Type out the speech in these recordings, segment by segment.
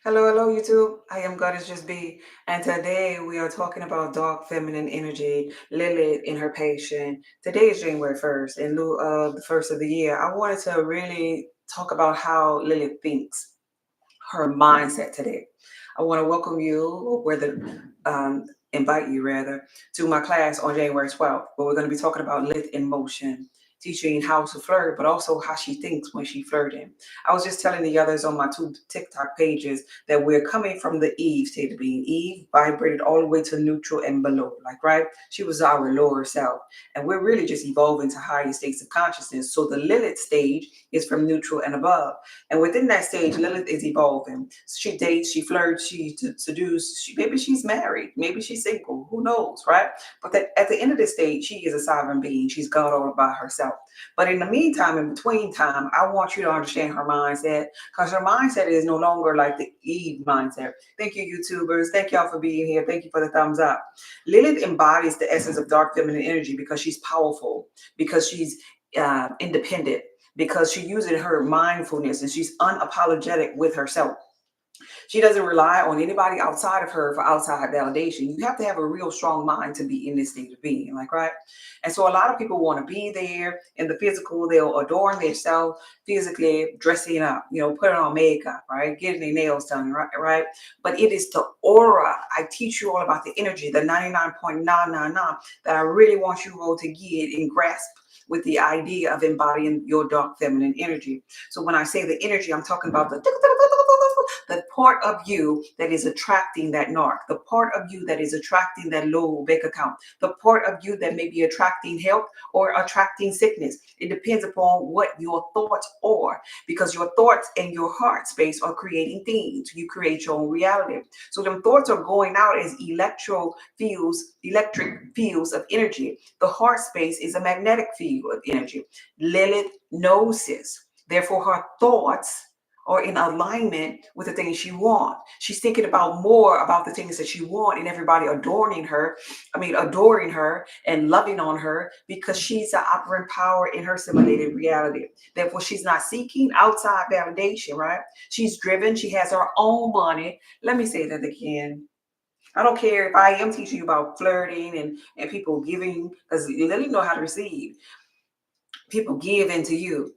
Hello, hello, YouTube. I am Goddess Just Be, and today we are talking about dark feminine energy, Lilith in her patient. Today is January 1st, in lieu of the first of the year. I wanted to really talk about how Lilith thinks, her mindset today. I want to welcome you, or invite you rather, to my class on January 12th, where we're going to be talking about Lilith in motion, teaching how to flirt, but also how she thinks when she's flirting. I was just telling the others on my two TikTok pages that we're coming from the Eve state of being. Eve vibrated all the way to neutral and below, like, right? She was our lower self. And we're really just evolving to higher states of consciousness. So the Lilith stage is from neutral and above. And within that stage, Lilith is evolving. She dates, she flirts, she seduces. Maybe she's married, maybe she's single. Who knows, right? But that at the end of this stage, she is a sovereign being. She's God all by herself. But in the meantime, in between time, I want you to understand her mindset, because her mindset is no longer like the Eve mindset. Thank you, YouTubers. Thank y'all for being here. Thank you for the thumbs up. Lilith embodies the essence of dark feminine energy because she's powerful, because she's independent, because she uses her mindfulness and she's unapologetic with herself. She doesn't rely on anybody outside of her for outside validation. You have to have a real strong mind to be in this state of being, like, right? And so a lot of people want to be there in the physical. They'll adorn themselves physically, dressing up, putting on makeup, right? Getting their nails done, right? But it is the aura. I teach you all about the energy, the 99.999 that I really want you all to get and grasp with the idea of embodying your dark feminine energy. So when I say the energy, I'm talking about the part of you that is attracting that narc, the part of you that is attracting that low bank account, the part of you that may be attracting health or attracting sickness. It depends upon what your thoughts are, because your thoughts and your heart space are creating things. You create your own reality. So them thoughts are going out as electric fields of energy. The heart space is a magnetic field of energy. Lilith knows this. Therefore, her thoughts are in alignment with the things she wants. She's thinking about more about the things that she wants, and everybody adoring her and loving on her, because she's the operant power in her simulated reality. Therefore, she's not seeking outside validation, right? She's driven. She has her own money. Let me say that again. I don't care if I am teaching you about flirting and people giving, because Lilith know how to receive. People give into you.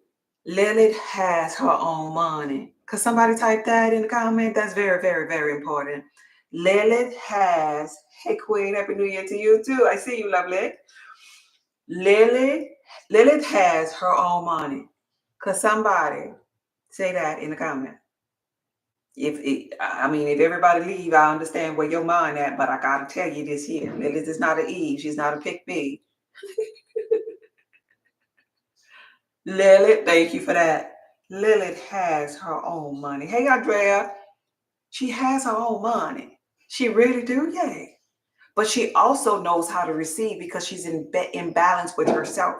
Lilith has her own money. Could somebody type that in the comment? That's very, very, very important. Lilith has, hey Queen, Happy New Year to you too. I see you, lovely. Lilith has her own money. Could somebody say that in the comment? If everybody leave, I understand where your mind at, but I gotta tell you this here. Lilith is not an Eve. She's not a pick me. Lilith, thank you for that. Lilith has her own money. Hey, Andrea, she has her own money. She really do, yay. But she also knows how to receive, because she's in balance with herself.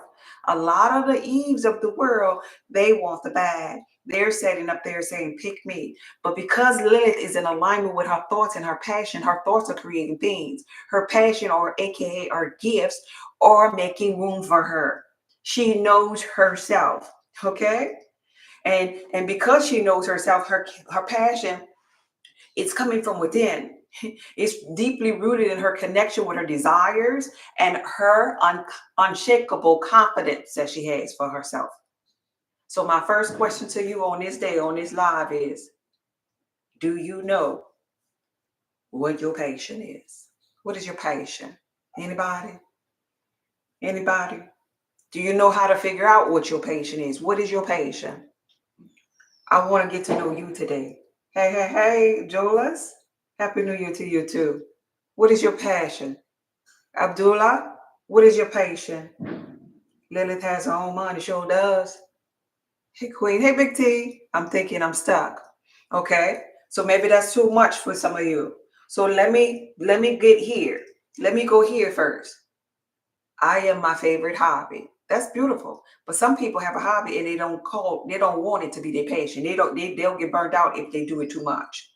A lot of the Eves of the world, they want the bag. They're setting up there saying, pick me. But because Lilith is in alignment with her thoughts and her passion, her thoughts are creating things. Her passion, or AKA her gifts, are making room for her. She knows herself, okay? And because she knows herself, her passion, it's coming from within. It's deeply rooted in her connection with her desires and her unshakable confidence that she has for herself. So my first question to you on this day, on this live is, do you know what your passion is? What is your passion? Anybody? Anybody? Do you know how to figure out what your passion is? What is your passion? I want to get to know you today. Hey, Jolas. Happy New Year to you too. What is your passion? Abdullah, what is your passion? Lilith has her own money, sure does. Hey, Queen. Hey, Big T. I'm thinking I'm stuck. Okay, so maybe that's too much for some of you. So let me get here. Let me go here first. I am my favorite hobby. That's beautiful. But some people have a hobby and they don't want it to be their passion. They'll get burnt out if they do it too much.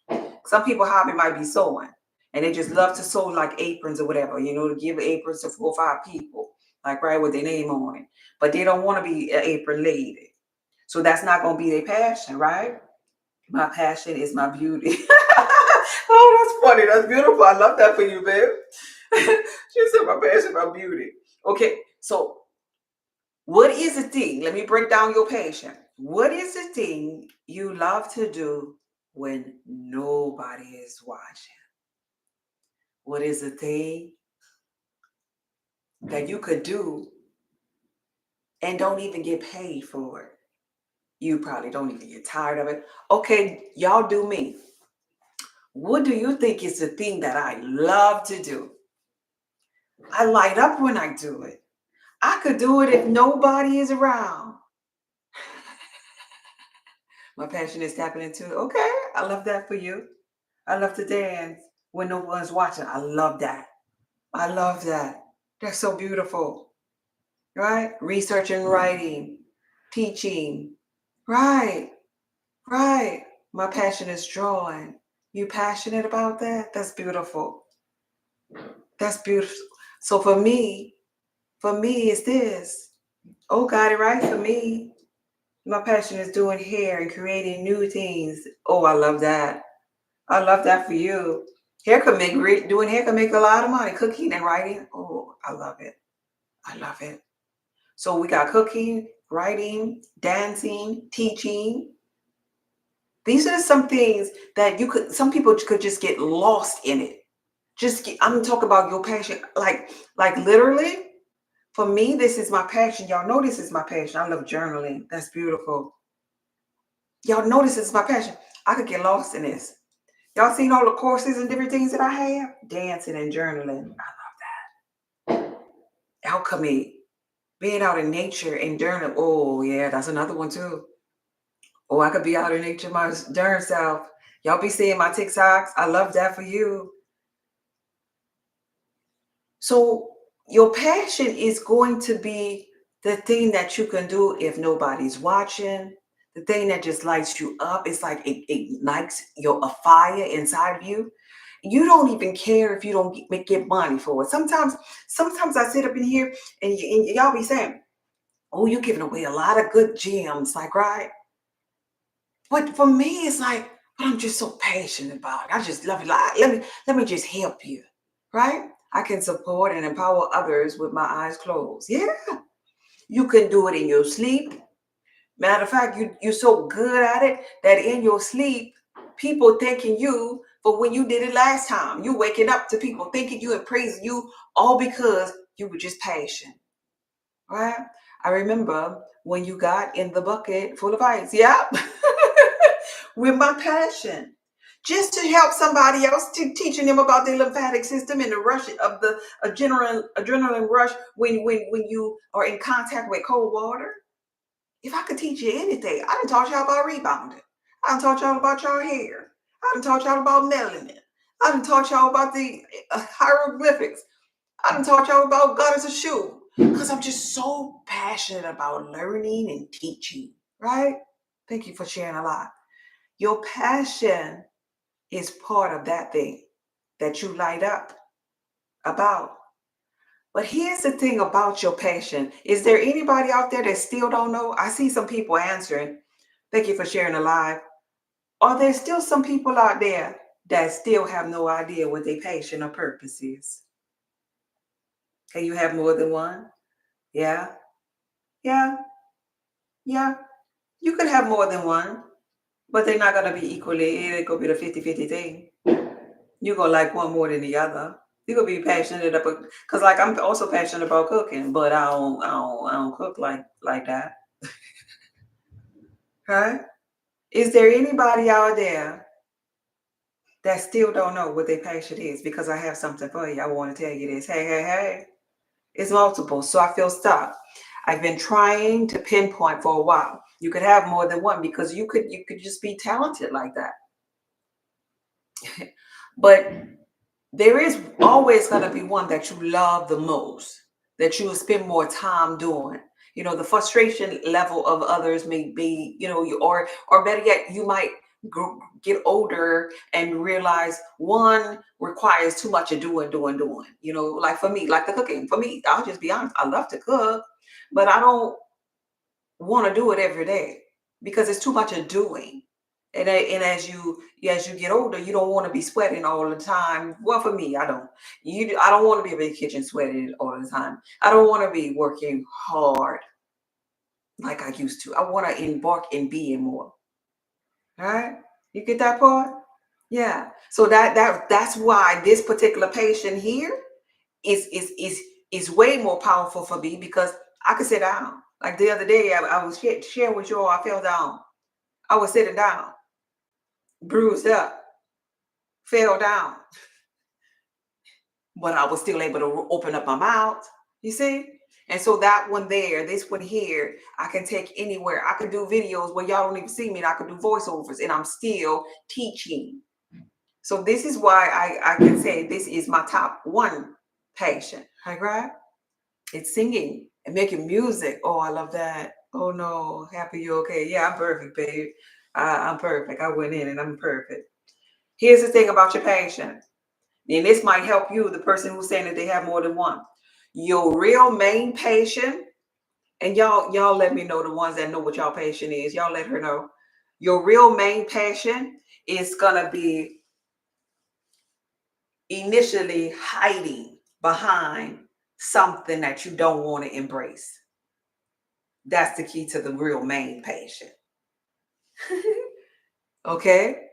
Some people hobby might be sewing, and they just love to sew like aprons or whatever, to give aprons to 4 or 5 people, like, right, with their name on it. But they don't want to be an apron lady. So that's not going to be their passion, right? My passion is my beauty. Oh, that's funny. That's beautiful. I love that for you, babe. She said my passion, my beauty. Okay, so what is the thing? Let me break down your passion. What is the thing you love to do when nobody is watching? What is the thing that you could do and don't even get paid for it? You probably don't even get tired of it. Okay, y'all do me. What do you think is the thing that I love to do? I light up when I do it. I could do it if nobody is around. My passion is tapping into, okay, I love that for you. I love to dance when no one's watching. I love that. I love that. That's so beautiful, right? Research and writing, teaching. Right, right. My passion is drawing. You passionate about that? That's beautiful. That's beautiful. So for me, it's this. Oh, got it right for me. My passion is doing hair and creating new things. Oh, I love that. I love that for you. Hair can make doing hair can make a lot of money. Cooking and writing. Oh, I love it. I love it. So we got cooking, writing, dancing, teaching. These are some things that some people could just get lost in it. I'm talking about your passion. Like literally, for me, this is my passion. Y'all know this is my passion. I love journaling. That's beautiful. Y'all know this is my passion. I could get lost in this. Y'all seen all the courses and different things that I have? Dancing and journaling. I love that. Alchemy. Being out in nature and journaling. Oh, yeah, that's another one too. Oh, I could be out in nature my darn self. Y'all be seeing my TikToks. I love that for you. So your passion is going to be the thing that you can do if nobody's watching, the thing that just lights you up. It's like it ignites a fire inside of you. You don't even care if you don't get money for it. Sometimes I sit up in here and y'all be saying, "Oh, you're giving away a lot of good gems," like right. But for me, it's like, but I'm just so passionate about it. I just love it. Like, let me just help you, right? I can support and empower others with my eyes closed. Yeah, you can do it in your sleep. Matter of fact, you're so good at it that in your sleep, people thanking you for when you did it last time. You waking up to people thanking you and praising you all because you were just patient, right? I remember when you got in the bucket full of ice. Yeah. With my passion. Just to help somebody else, to teaching them about the lymphatic system and the rush of the adrenaline rush when you are in contact with cold water. If I could teach you anything, I done taught y'all about rebounding. I done taught y'all about y'all hair. I done taught y'all about melanin. I done taught y'all about the hieroglyphics. I done taught y'all about God as a shoe. Because I'm just so passionate about learning and teaching, right? Thank you for sharing a lot. Your passion is part of that thing that you light up about. But here's the thing about your passion. Is there anybody out there that still don't know? I see some people answering. Thank you for sharing the live. Are there still some people out there that still have no idea what their passion or purpose is? Can you have more than one? Yeah, yeah, yeah. You could have more than one, but they're not going to be equally, it could be the 50-50 thing. You're going to like one more than the other. You could be passionate about, because like I'm also passionate about cooking, but I don't cook like that. Right? Is there anybody out there that still don't know what their passion is? Because I have something for you. I want to tell you this. Hey, hey, hey. It's multiple, so I feel stuck. I've been trying to pinpoint for a while. You could have more than one because you could just be talented like that. But there is always going to be one that you love the most, that you will spend more time doing. The frustration level of others may be, or better yet, you might get older and realize one requires too much of doing. Like for me, like the cooking. For me, I'll just be honest, I love to cook, but I don't want to do it every day because it's too much of doing. And as you get older, you don't want to be sweating all the time. Well, for me, I don't. I don't want to be in the kitchen sweating all the time. I don't want to be working hard like I used to. I want to embark in being more. All right, you get that part? Yeah. So that's why this particular patient here is way more powerful for me because I could sit down. Like the other day, I was sharing with you all. I fell down. I was sitting down, bruised up, fell down, but I was still able to open up my mouth. You see? And so that one there, this one here, I can take anywhere. I can do videos where y'all don't even see me, and I can do voiceovers, and I'm still teaching. So this is why I can say this is my top one passion. Right? It's singing and making music. Oh, I love that. Oh no, happy you okay? Yeah, I'm perfect, babe. I'm perfect. I went in and I'm perfect. Here's the thing about your passion. And this might help you, the person who's saying that they have more than one. Your real main passion, and y'all let me know the ones that know what y'all passion is. Y'all let her know. Your real main passion is gonna be initially hiding behind something that you don't want to embrace. That's the key to the real main passion. Okay?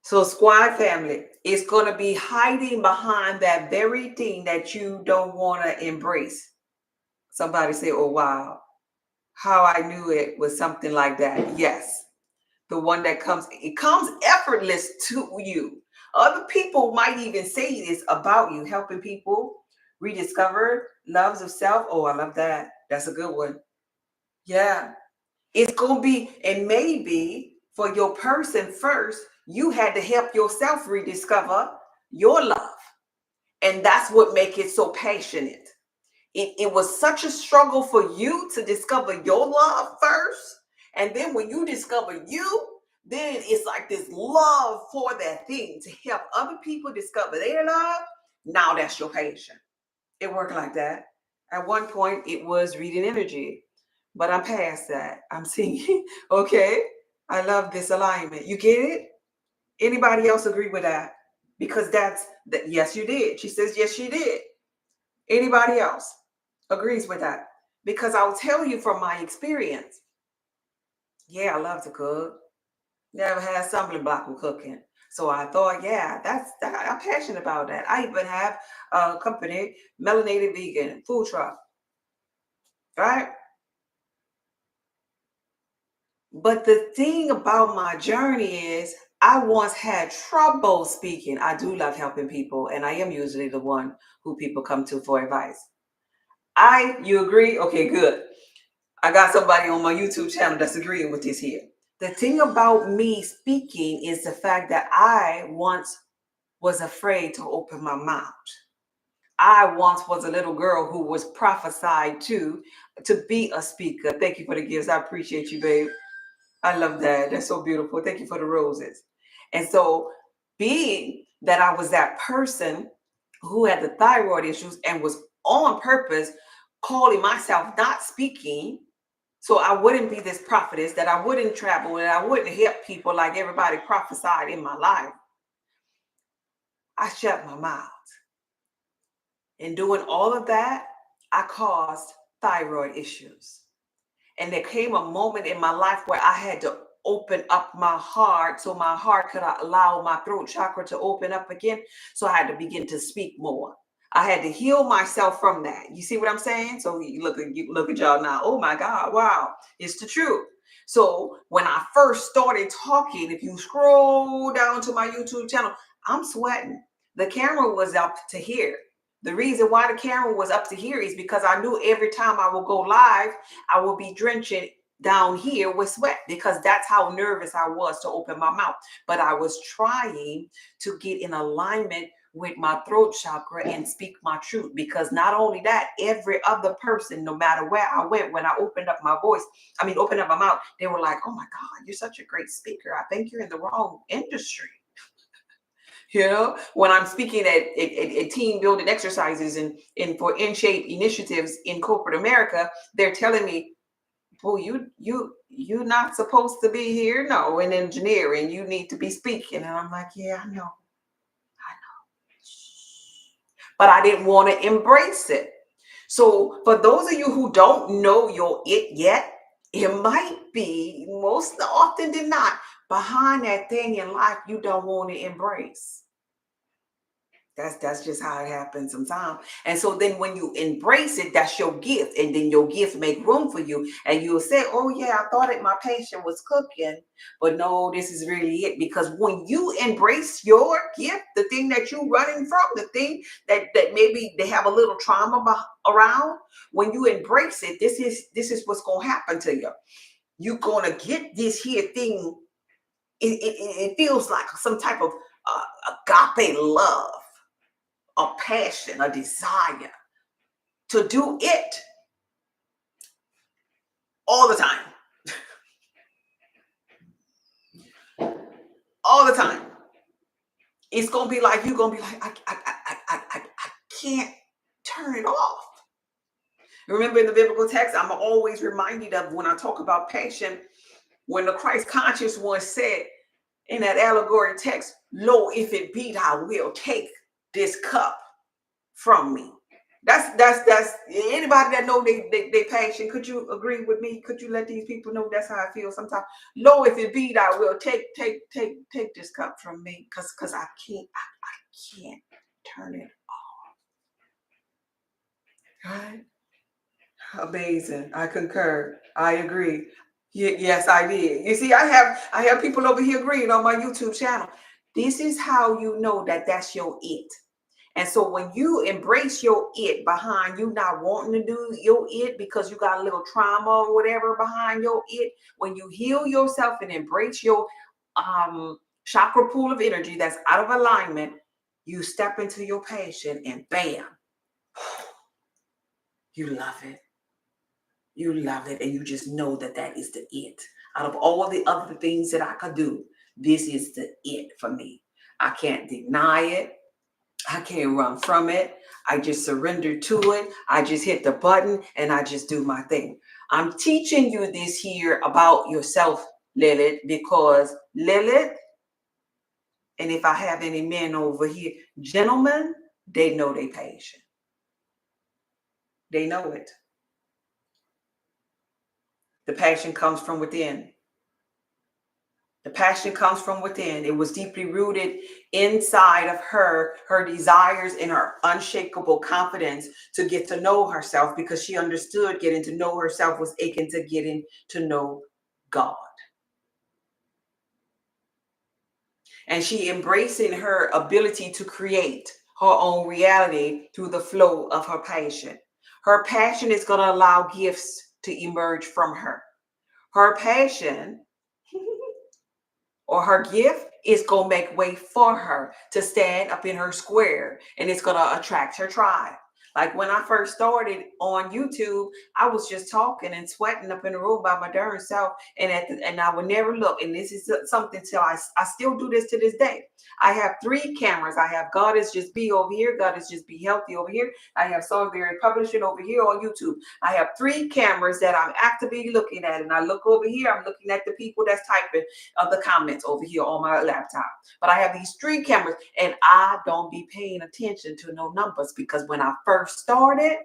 So squad family, it's going to be hiding behind that very thing that you don't want to embrace. Somebody say, oh, wow, how I knew it was something like that. Yes, the one that it comes effortless to you. Other people might even say this about you, helping people rediscover loves of self. Oh, I love that. That's a good one. Yeah. It's going to be, and maybe for your person first, you had to help yourself rediscover your love. And that's what makes it so passionate. It was such a struggle for you to discover your love first. And then when you discover you, then it's like this love for that thing to help other people discover their love. Now that's your passion. It worked like that. At one point, it was reading energy, but I'm past that. I'm seeing, okay, I love this alignment. You get it? Anybody else agree with that? Because that's that. Yes, you did. She says, yes, she did. Anybody else agrees with that? Because I'll tell you from my experience. Yeah, I love to cook. Never had stumbling block with cooking. So I thought, yeah, I'm passionate about that. I even have a company, Melanated Vegan Food Truck, right? But the thing about my journey is I once had trouble speaking. I do love helping people, and I am usually the one who people come to for advice. You agree? Okay, good. I got somebody on my YouTube channel that's agreeing with this here. The thing about me speaking is the fact that I once was afraid to open my mouth. I once was a little girl who was prophesied to be a speaker. Thank you for the gifts. I appreciate you, babe. I love that. That's so beautiful. Thank you for the roses. And so, being that I was that person who had the thyroid issues and was on purpose calling myself not speaking, so I wouldn't be this prophetess, that I wouldn't travel and I wouldn't help people like everybody prophesied in my life, I shut my mouth. In doing all of that, I caused thyroid issues. And there came a moment in my life where I had to open up my heart so my heart could allow my throat chakra to open up again. So I had to begin to speak more. I had to heal myself from that. You see what I'm saying? So you look at y'all now. Oh my God, wow, it's the truth. So when I first started talking, if you scroll down to my YouTube channel, I'm sweating. The camera was up to here. The reason why the camera was up to here is because I knew every time I would go live, I would be drenching down here with sweat because that's how nervous I was to open my mouth. But I was trying to get in alignment with my throat chakra and speak my truth, because not only that, every other person, no matter where I went, when I opened up my opened up my mouth, they were like, oh my God, you're such a great speaker. I think you're in the wrong industry. When I'm speaking at team building exercises and for in shape initiatives in corporate America, they're telling me, "Well, you you're not supposed to be here. No, in engineering, you need to be speaking. And I'm like, yeah, I know. But I didn't want to embrace it. So for those of you who don't know your it yet, it might be most often than not behind that thing in life you don't want to embrace. That's just how it happens sometimes. And so then when you embrace it, that's your gift. And then your gift make room for you. And you'll say, oh yeah, I thought it my patient was cooking. But no, this is really it. Because when you embrace your gift, the thing that you're running from, the thing that maybe they have a little trauma around, when you embrace it, this is what's gonna happen to you. You're gonna get this here thing. It feels like some type of agape love, a passion, a desire to do it all the time. All the time. It's gonna be like you're gonna be like, I can't turn it off. Remember in the biblical text, I'm always reminded of when I talk about passion, when the Christ conscious one said in that allegory text, lo, if it be thy will, take this cup from me. That's anybody that know they passion. Could you agree with me? Could you let these people know that's how I feel sometimes? Lo, if it be thy will, take this cup from me, because I can't turn it off. Right? Amazing. I concur. I agree. Yes, I did. You see, I have people over here agreeing on my YouTube channel. This is how you know that that's your it. And so when you embrace your it behind you not wanting to do your it because you got a little trauma or whatever behind your it, when you heal yourself and embrace your chakra pool of energy that's out of alignment, you step into your passion and bam, you love it. You love it. And you just know that that is the it. Out of all the other things that I could do, this is the it for me. I can't deny it. I can't run from it. I just surrender to it. I just hit the button and I just do my thing. I'm teaching you this here about yourself, Lilith, because Lilith, and if I have any men over here, gentlemen, they know they patient. They know it. The passion comes from within. The passion comes from within. It was deeply rooted inside of her desires and her unshakable confidence to get to know herself, because she understood getting to know herself was akin to getting to know God. And she embracing her ability to create her own reality through the flow of her passion. Her passion is going to allow gifts to emerge from her. Her passion or her gift is going to make way for her to stand up in her square, and it's going to attract her tribe. Like when I first started on YouTube, I was just talking and sweating up in the room by my darn self, and I would never look. And this is something till I still do this to this day. I have 3 cameras. I have God is Just Be over here, God is Just Be Healthy over here. I have Solitary Publishing over here on YouTube. I have 3 cameras that I'm actively looking at, and I look over here. I'm looking at the people that's typing the comments over here on my laptop. But I have these 3 cameras, and I don't be paying attention to no numbers, because when I first started,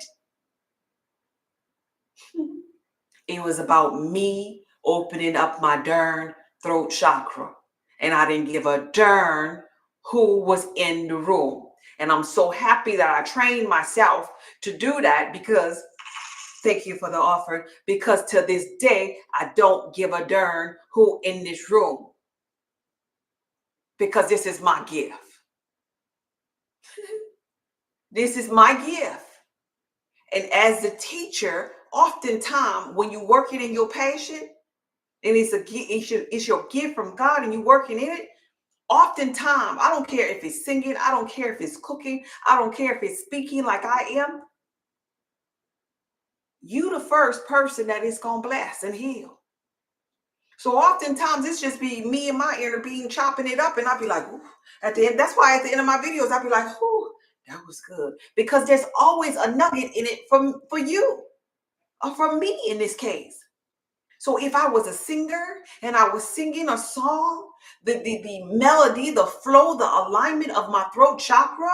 it was about me opening up my darn throat chakra, and I didn't give a darn who was in the room. And I'm so happy that I trained myself to do that, because thank you for the offer, because to this day I don't give a darn who in this room, because this is my gift. This is my gift. And as the teacher, oftentimes when you're working in your passion, and it's your gift from God, and you're working in it, oftentimes, I don't care if it's singing, I don't care if it's cooking, I don't care if it's speaking like I am, you the first person that is going to bless and heal. So oftentimes it's just be me and my inner being chopping it up, and I'll be like, ooh, at the end. That's why at the end of my videos, I'll be like, ooh, that was good. Because there's always a nugget in it for you, or for me in this case. So if I was a singer and I was singing a song, the melody, the flow, the alignment of my throat chakra,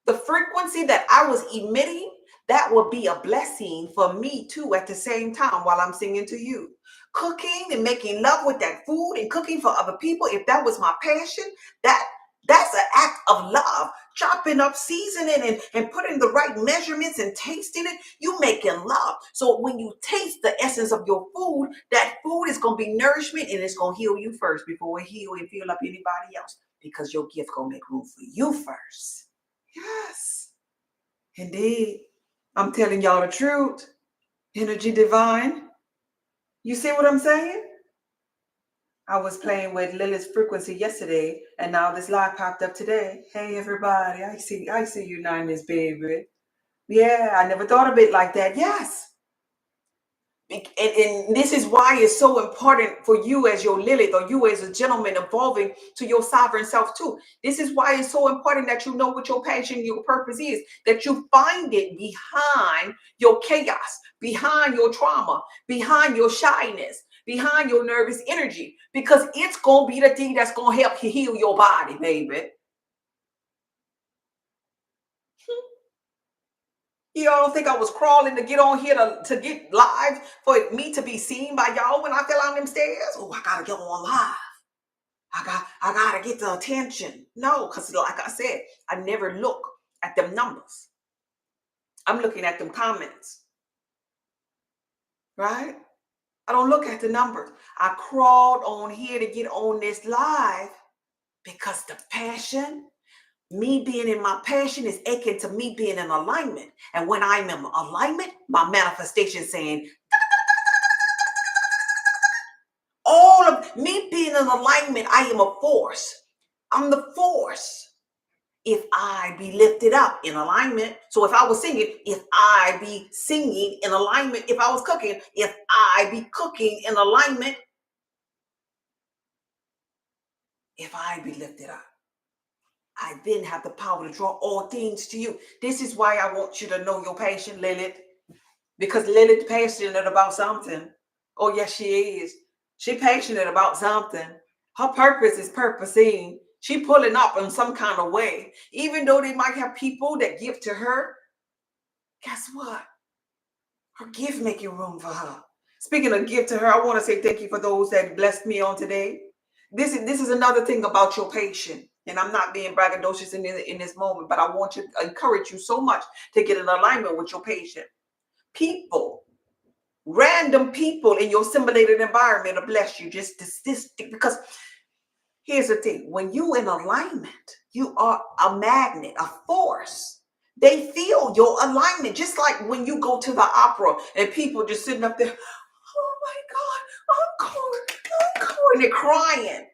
the frequency that I was emitting, that would be a blessing for me too at the same time while I'm singing to you. Cooking and making love with that food and cooking for other people, if that was my passion, that that's an act of love. Chopping up, seasoning, and putting the right measurements and tasting it, you making love. So when you taste the essence of your food, that food is going to be nourishment and it's going to heal you first before it heal and fill up anybody else, because your gift going to make room for you first. Yes, indeed. I'm telling y'all the truth. Energy divine. You see what I'm saying? I was playing with Lilith's frequency yesterday, and now this live popped up today. Hey everybody, I see you now, Miss Baby. Yeah, I never thought of it like that. Yes. And this is why it's so important for you as your Lilith, or you as a gentleman evolving to your sovereign self too. This is why it's so important that you know what your passion, your purpose is, that you find it behind your chaos, behind your trauma, behind your shyness, behind your nervous energy, because it's going to be the thing that's going to help you heal your body, baby. You don't think I was crawling to get on here to get live for me to be seen by y'all when I fell down them stairs? Oh, I gotta get on live. I gotta get the attention. No, because like I said, I never look at them numbers. I'm looking at them comments, right? I don't look at the numbers. I crawled on here to get on this live because the passion, me being in my passion, is akin to me being in alignment. And when I'm in alignment, my manifestation saying, all of me being in alignment, I am a force. I'm the force. If I be lifted up in alignment. So if I was singing, if I be singing in alignment. If I was cooking, if I be cooking in alignment. If I be lifted up, I then have the power to draw all things to you. This is why I want you to know your passion, Lilith. Because Lilith passionate about something. Oh, yes, she is. She passionate about something. Her purpose is purposing. She pulling up in some kind of way. Even though they might have people that give to her, guess what? Her gift making room for her. Speaking of gift to her, I want to say thank you for those that blessed me on today. This is another thing about your patient. And I'm not being braggadocious in this moment, but I want to encourage you so much to get in alignment with your patient. People, random people in your simulated environment will bless you just this because here's the thing. When you in alignment, you are a magnet, a force. They feel your alignment, just like when you go to the opera and people just sitting up there, oh my God, encore, and they're crying.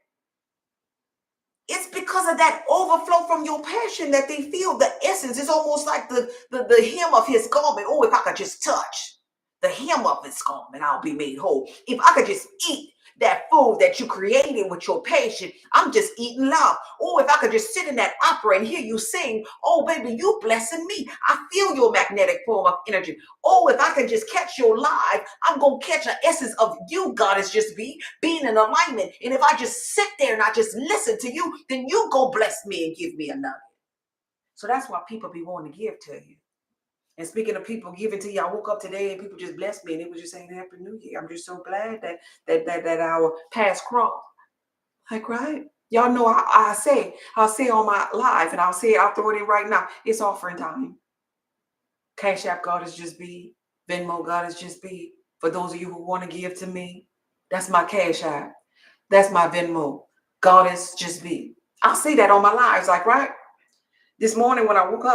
It's because of that overflow from your passion that they feel the essence. It's almost like the hem of his garment. Oh, if I could just touch the hem of his garment, I'll be made whole. If I could just eat that food that you created with your passion, I'm just eating love. Oh, if I could just sit in that opera and hear you sing, oh, baby, you blessing me. I feel your magnetic form of energy. Oh, if I can just catch your live, I'm going to catch an essence of you, goddess, just being in alignment. And if I just sit there and I just listen to you, then you go bless me and give me a nugget. So that's why people be wanting to give to you. And speaking of people giving to you, I woke up today and people just blessed me and they were just saying Happy New Year. I'm just so glad that our paths crossed. Like, right? Y'all know I'll say on my live, and I'll throw it in right now. It's offering time. Cash App Goddess Just Be. Venmo Goddess Just Be. For those of you who want to give to me, that's my Cash App. That's my Venmo. Goddess Just Be. I'll say that on my lives, like, right? This morning when I woke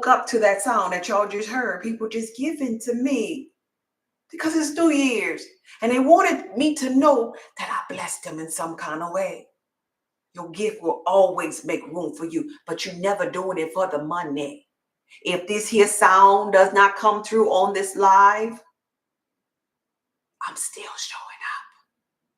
up to that sound that y'all just heard. People just giving to me because it's New Year's. And they wanted me to know that I blessed them in some kind of way. Your gift will always make room for you, but you're never doing it for the money. If this here sound does not come through on this live, I'm still showing up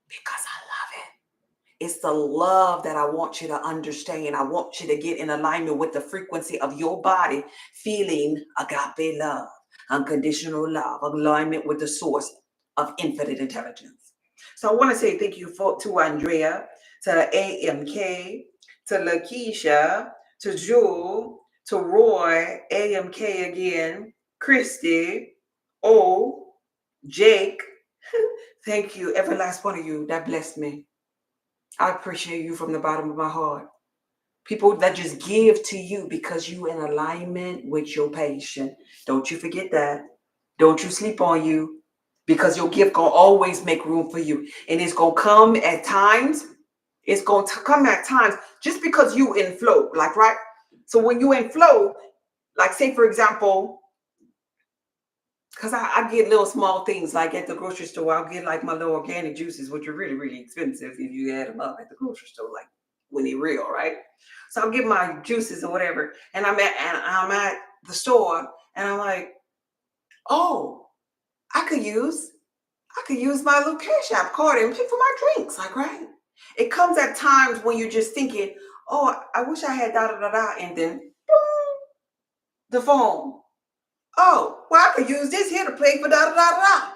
because I love it. It's the love that I want you to understand. I want you to get in alignment with the frequency of your body feeling agape love. unconditional love, alignment with the source of infinite intelligence. So I want to say thank you to Andrea, to AMK, to Lakeisha, to Jewel, to Roy, AMK again, Christy, O, Jake. Thank you, every last one of you. That blessed me. I appreciate you from the bottom of my heart. People that just give to you because you in alignment with your patient. Don't you forget that. Don't you sleep on you, because your gift gonna always make room for you. And it's gonna come at times. It's gonna come at times just because you in flow. Like, right? So when you in flow, like say for example, because I get little small things like at the grocery store, I'll get like my little organic juices, which are really, really expensive if you add them up at the grocery store, like when they're real, right? So I'll get my juices or whatever, and I'm at the store, and I'm like, oh, I could use my little Cash App card and pay for my drinks, like, right? It comes at times when you're just thinking, oh, I wish I had da da da da, and then boom, the phone. Oh, well, I could use this here to pay for da da da da.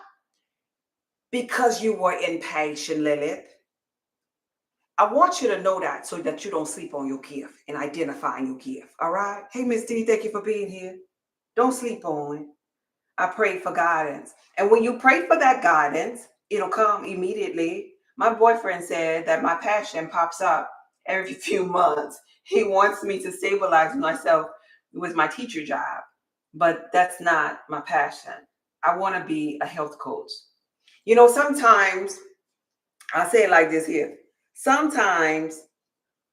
Because you were impatient, Lilith. I want you to know that so that you don't sleep on your gift and identifying your gift. All right? Hey, Miss D, thank you for being here. Don't sleep on it. I pray for guidance. And when you pray for that guidance, it'll come immediately. My boyfriend said that my passion pops up every few months. He wants me to stabilize myself with my teacher job, but that's not my passion. I want to be a health coach. You know, sometimes I say it like this here. Sometimes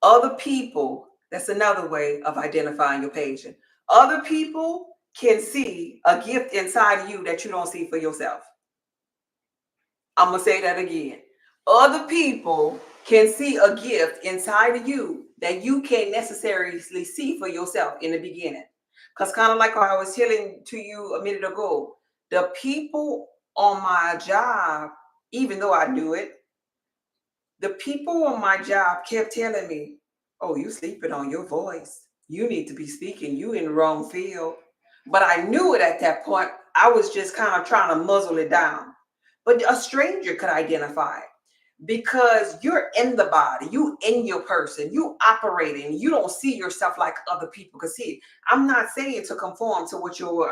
other people, that's another way of identifying your patient. Other people can see a gift inside of you that you don't see for yourself. I'm going to say that again. Other people can see a gift inside of you that you can't necessarily see for yourself in the beginning. Because kind of like I was telling to you a minute ago, the people on my job, even though I knew it, the people on my job kept telling me, oh, you sleeping on your voice. You need to be speaking. You in the wrong field. But I knew it at that point. I was just kind of trying to muzzle it down. But a stranger could identify it because you're in the body, you in your person, you operating. You don't see yourself like other people. Because see, I'm not saying to conform to what your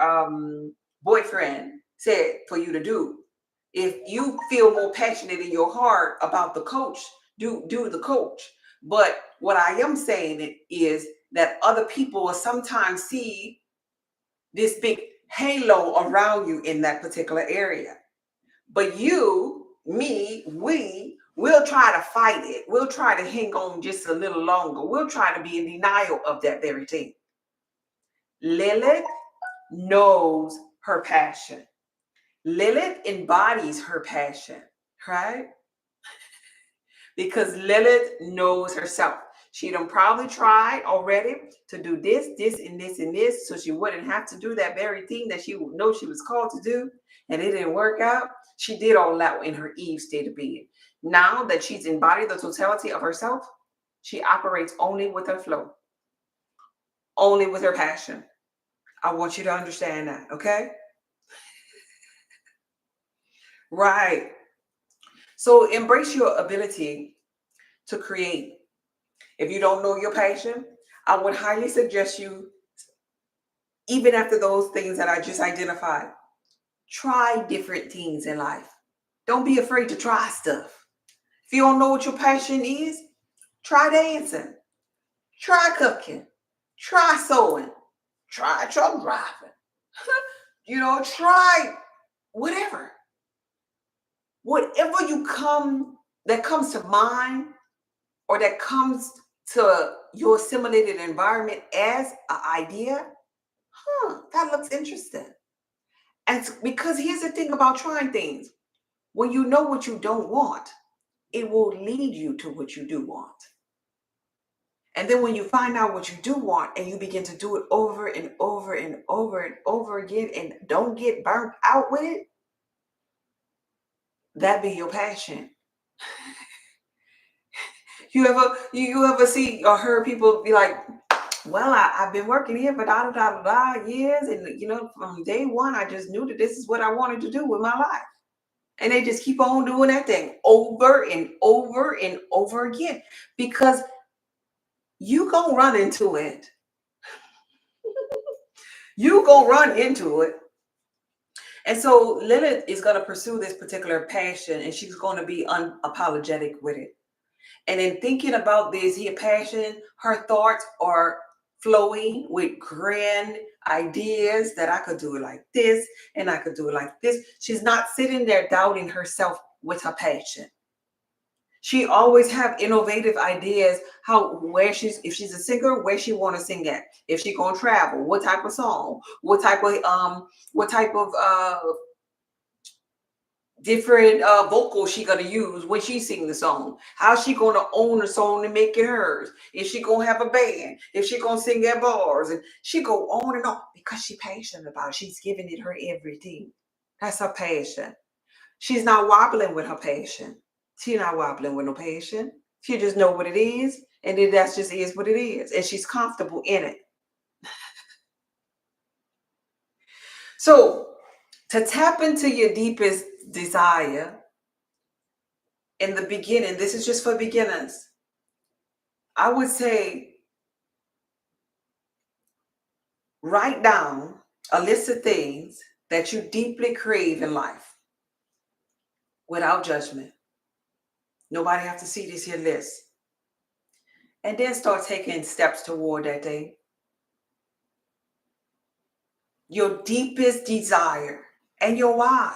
boyfriend said for you to do. If you feel more passionate in your heart about the coach, do the coach. But what I am saying is that other people will sometimes see this big halo around you in that particular area. But you, me, we will try to fight it. We'll try to hang on just a little longer. We'll try to be in denial of that very thing. Lilith knows her passion. Lilith embodies her passion, right? Because Lilith knows herself. She done probably tried already to do this, and this, so she wouldn't have to do that very thing that she would know she was called to do, and it didn't work out. She did all that in her Eve state of being. Now that she's embodied the totality of herself, she operates only with her flow, only with her passion. I want you to understand that, okay? Right. So embrace your ability to create. If you don't know your passion, I would highly suggest you, even after those things that I just identified, try different things in life. Don't be afraid to try stuff. If you don't know what your passion is, try dancing, try cooking, try sewing, try truck driving. Try whatever. Whatever that comes to mind, or that comes to your assimilated environment as an idea, that looks interesting. And because here's the thing about trying things. When you know what you don't want, it will lead you to what you do want. And then when you find out what you do want and you begin to do it over and over and over and over again and don't get burnt out with it, that be your passion. You ever see or heard people be like, Well, I've been working here for da da da da da years, and from day one, I just knew that this is what I wanted to do with my life. And they just keep on doing that thing over and over and over again because you gonna run into it. You gonna run into it. And so Lilith is gonna pursue this particular passion, and she's gonna be unapologetic with it. And in thinking about this here passion, her thoughts are flowing with grand ideas that I could do it like this and I could do it like this. She's not sitting there doubting herself with her passion. She always have innovative ideas where she's, if she's a singer, where she want to sing at, if she gonna travel, what type of song, what type of different vocals she gonna use when she sing the song. How she gonna own the song and make it hers? If she gonna have a band? If she gonna sing at bars? And she go on and on because she passionate about it. She's giving it her everything. That's her passion. She's not wobbling with her passion. She's not wobbling with no passion. She just know what it is, and then that just is what it is, and she's comfortable in it. So to tap into your deepest desire in the beginning, this is just for beginners. I would say write down a list of things that you deeply crave in life without judgment. Nobody have to see this here list. And then start taking steps toward that thing. Your deepest desire and your why.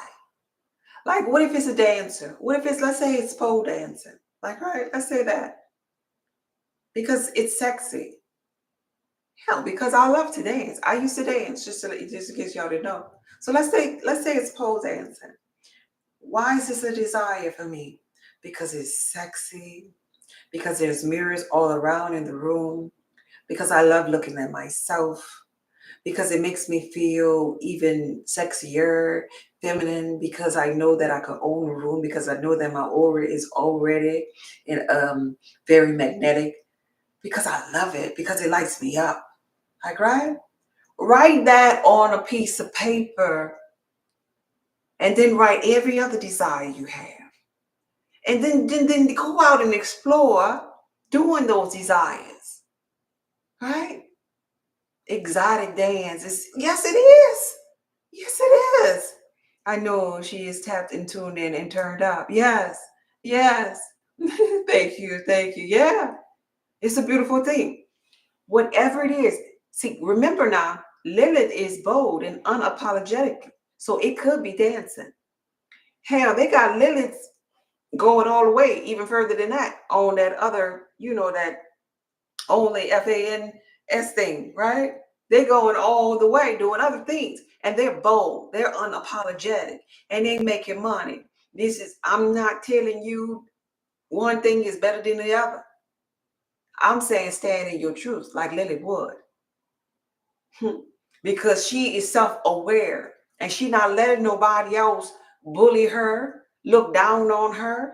Like, what if it's a dancer? What if it's, let's say it's pole dancing? Like, right, let's say that. Because it's sexy. Hell, because I love to dance. I used to dance, just in case y'all didn't know. So let's say it's pole dancing. Why is this a desire for me? Because it's sexy, because there's mirrors all around in the room, because I love looking at myself, because it makes me feel even sexier, feminine, because I know that I can own the room, because I know that my aura is already very magnetic, because I love it, because it lights me up. Like, right? Write that on a piece of paper, and then write every other desire you have. And then go out and explore doing those desires. Right? Exotic dance. Yes, it is. Yes, it is. I know she is tapped and tuned in and turned up. Yes. Yes. Thank you. Thank you. Yeah. It's a beautiful thing. Whatever it is. See, remember now, Lilith is bold and unapologetic. So it could be dancing. Hell, they got Liliths going all the way, even further than that, on that other, that only FANS thing, right? They're going all the way doing other things, and they're bold, they're unapologetic, and they making money. I'm not telling you one thing is better than the other. I'm saying stand in your truth, like Lily would. Because she is self-aware, and she not letting nobody else bully her, look down on her.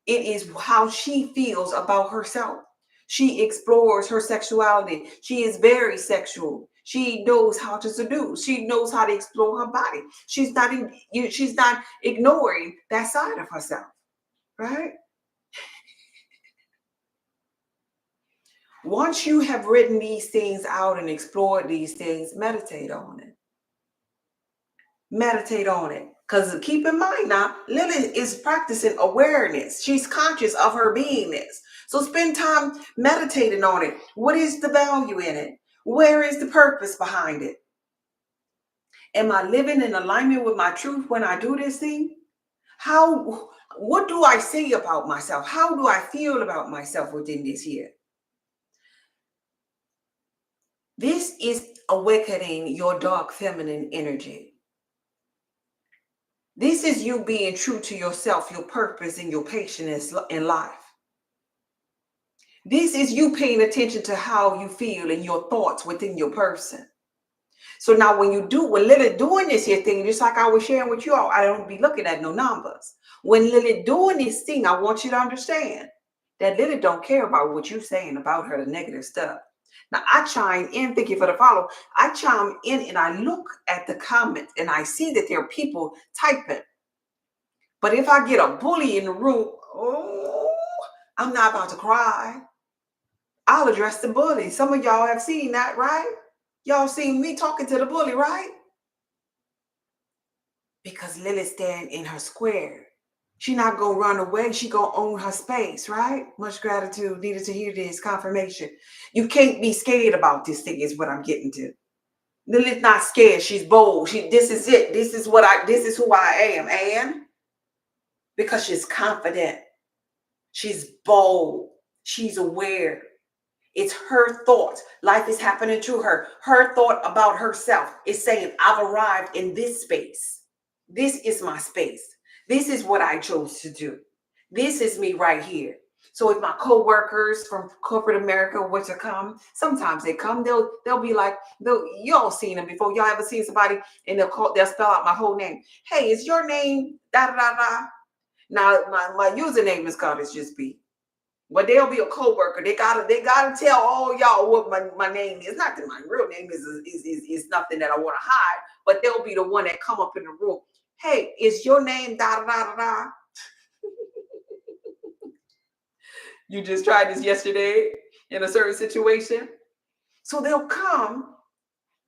It is how she feels about herself. She explores her sexuality. She is very sexual. She knows how to seduce. She knows how to explore her body. She's not ignoring that side of herself, right? Once you have written these things out and explored these things, meditate on it. Meditate on it. Because keep in mind now, Lily is practicing awareness. She's conscious of her beingness. So spend time meditating on it. What is the value in it? Where is the purpose behind it? Am I living in alignment with my truth when I do this thing? What do I say about myself? How do I feel about myself within this year? This is awakening your dark feminine energy. This is you being true to yourself, your purpose, and your patience in life. This is you paying attention to how you feel and your thoughts within your person. So now when Lily doing this here thing, just like I was sharing with you all, I don't be looking at no numbers. When Lily doing this thing, I want you to understand that Lily don't care about what you're saying about her, the negative stuff. Now I chime in, thank you for the follow. I chime in and I look at the comments and I see that there are people typing. But if I get a bully in the room, oh, I'm not about to cry. I'll address the bully. Some of y'all have seen that, right? Y'all seen me talking to the bully, right? Because Lilith stand in her square. She not gonna run away. She gonna own her space, right? Much gratitude. Needed to hear this confirmation. You can't be scared about this thing is what I'm getting to. Lilith not scared. She's bold. This is it. This is who I am. And because she's confident, she's bold, she's aware. It's her thoughts. Life is happening to her. Her thought about herself is saying, I've arrived in this space. This is my space. This is what I chose to do. This is me right here. So if my co-workers from corporate America were to come, sometimes they come, they'll be like, y'all seen them before. Y'all ever seen somebody and they'll spell out my whole name. Hey, is your name da da da da? Now my username is called it's just B. But they'll be a co-worker. They gotta tell all y'all what my name is. Not that my real name is nothing that I want to hide, but they'll be the one that come up in the room. Hey, is your name da da da da da? You just tried this yesterday in a certain situation. So they'll come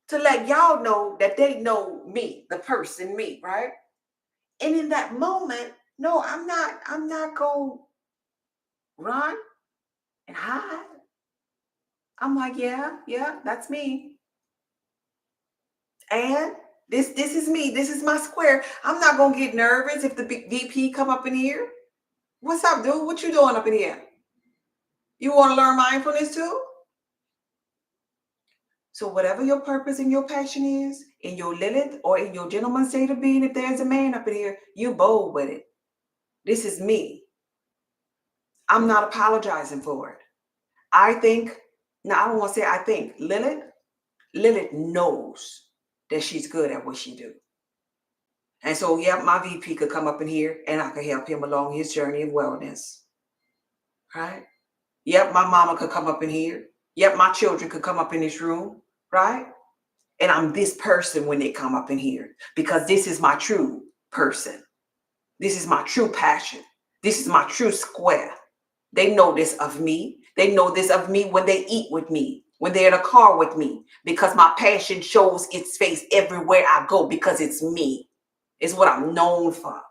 to let y'all know that they know me, the person, me, right? And in that moment, no, I'm not gonna run and hide. I'm like, yeah, that's me. And this is me. This is my square. I'm not gonna get nervous if the VP come up in here. What's up, dude? What you doing up in here? You want to learn mindfulness too? So whatever your purpose and your passion is, in your Lilith or in your gentleman state of being, if there's a man up in here, you bold with it. This is me. I'm not apologizing for it. I don't want to say I think. Lilith knows that she's good at what she do. And so, yeah, my VP could come up in here and I could help him along his journey of wellness. Right? Yep, my mama could come up in here. Yep, my children could come up in this room. Right? And I'm this person when they come up in here because this is my true person. This is my true passion. This is my true square. They know this of me. They know this of me when they eat with me, when they're in a car with me, because my passion shows its face everywhere I go because it's me. It's what I'm known for.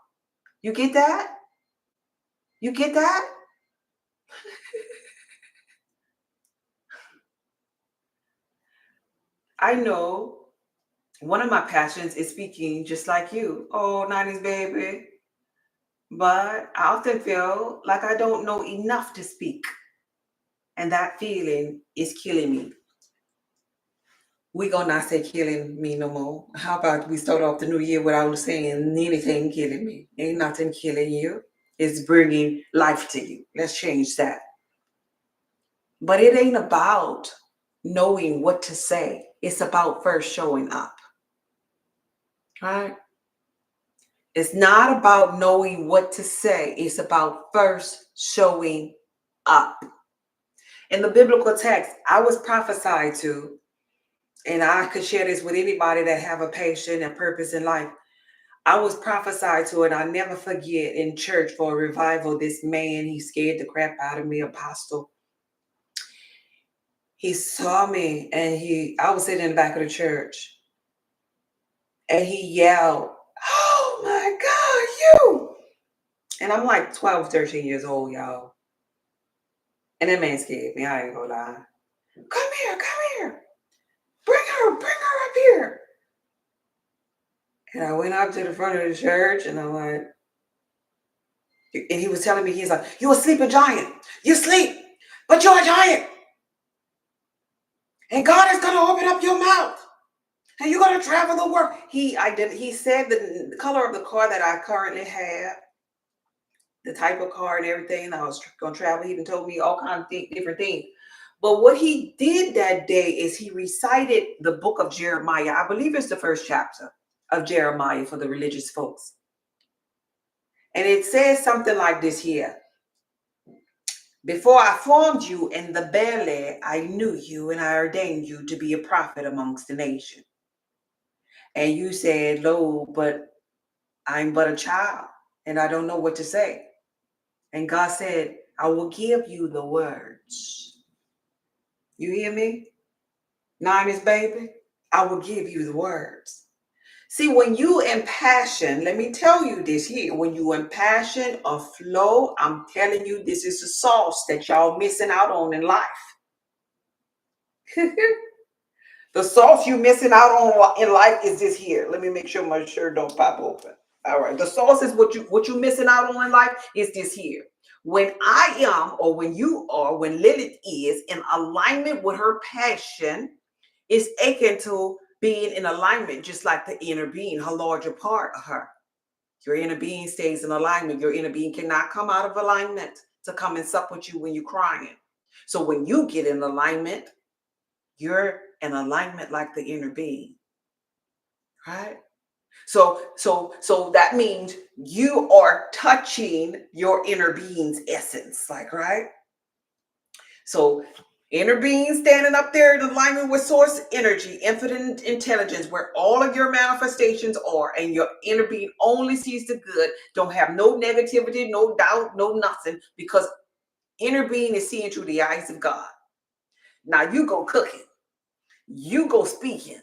You get that? You get that? I know one of my passions is speaking just like you. Oh, 90s baby. But I often feel like I don't know enough to speak. And that feeling is killing me. We're going to not say killing me no more. How about we start off the new year without saying anything killing me? Ain't nothing killing you. It's bringing life to you. Let's change that. But it ain't about knowing what to say. It's about first showing up. Right? It's not about knowing what to say. It's about first showing up. In the biblical text, I was prophesied to, and I could share this with anybody that have a passion and purpose in life. I was prophesied to, and I never forget in church for a revival, this man, he scared the crap out of me, apostle. He saw me and I was sitting in the back of the church and he yelled, "Oh my God, you!" And I'm like 12, 13 years old, y'all. And that man scared me. I ain't gonna lie. Come here. Bring her up here. And I went up to the front of the church and I'm like, and he was telling me, he's like, "You a sleeping giant. You sleep, but you're a giant. And God is gonna open up your mouth. And you're gonna travel the world." He said the color of the car that I currently have, the type of car and everything I was gonna travel. He even told me all kinds of different things. But what he did that day is he recited the book of Jeremiah. I believe it's the first chapter of Jeremiah for the religious folks. And it says something like this here. Before I formed you in the belly, I knew you and I ordained you to be a prophet amongst the nation. And you said, Lo, but I'm but a child and I don't know what to say. And God said, I will give you the words. You hear me? Niners, baby. I will give you the words. See, when you impassion, let me tell you this here. When you impassion or flow, I'm telling you, this is the sauce that y'all missing out on in life. The sauce you missing out on in life is this here. Let me make sure my shirt don't pop open. All right. The sauce is what you missing out on in life is this here. When I am, or when you are, when Lilith is in alignment with her passion, it's akin to being in alignment, just like the inner being, her larger part of her. Your inner being stays in alignment. Your inner being cannot come out of alignment to come and sup with you when you're crying. So when you get in alignment, you're in alignment like the inner being, right? So that means you are touching your inner being's essence, like, right? So inner being standing up there in alignment with source energy, infinite intelligence, where all of your manifestations are, and your inner being only sees the good, don't have no negativity, no doubt, no nothing, because inner being is seeing through the eyes of God. Now you go cooking, you go speaking,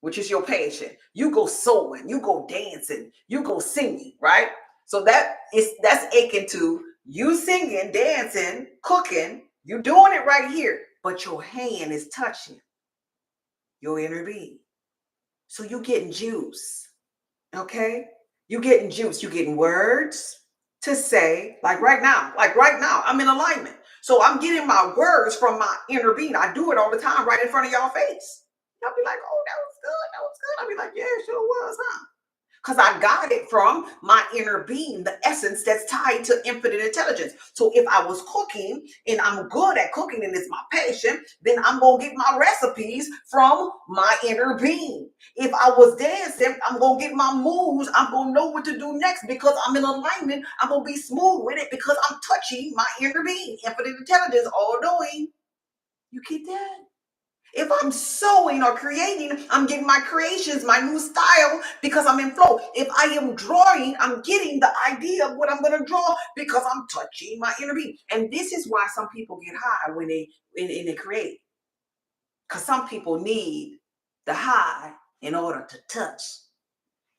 which is your passion. You go sewing, you go dancing, you go singing, right? So that's akin to you singing, dancing, cooking. You're doing it right here, but your hand is touching your inner being. So you're getting juice, okay? You're getting juice. You're getting words to say, like right now, I'm in alignment. So I'm getting my words from my inner being. I do it all the time right in front of y'all face. Y'all be like, oh, that was good. That was good. I'll be like, yeah, it sure was, huh? Because I got it from my inner being, the essence that's tied to infinite intelligence. So if I was cooking and I'm good at cooking and it's my passion, then I'm going to get my recipes from my inner being. If I was dancing, I'm going to get my moves. I'm going to know what to do next because I'm in alignment. I'm going to be smooth with it because I'm touching my inner being, infinite intelligence, all knowing. You get that? If I'm sewing or creating, I'm getting my creations, my new style, because I'm in flow. If I am drawing, I'm getting the idea of what I'm going to draw because I'm touching my inner being. And this is why some people get high when they create. Because some people need the high in order to touch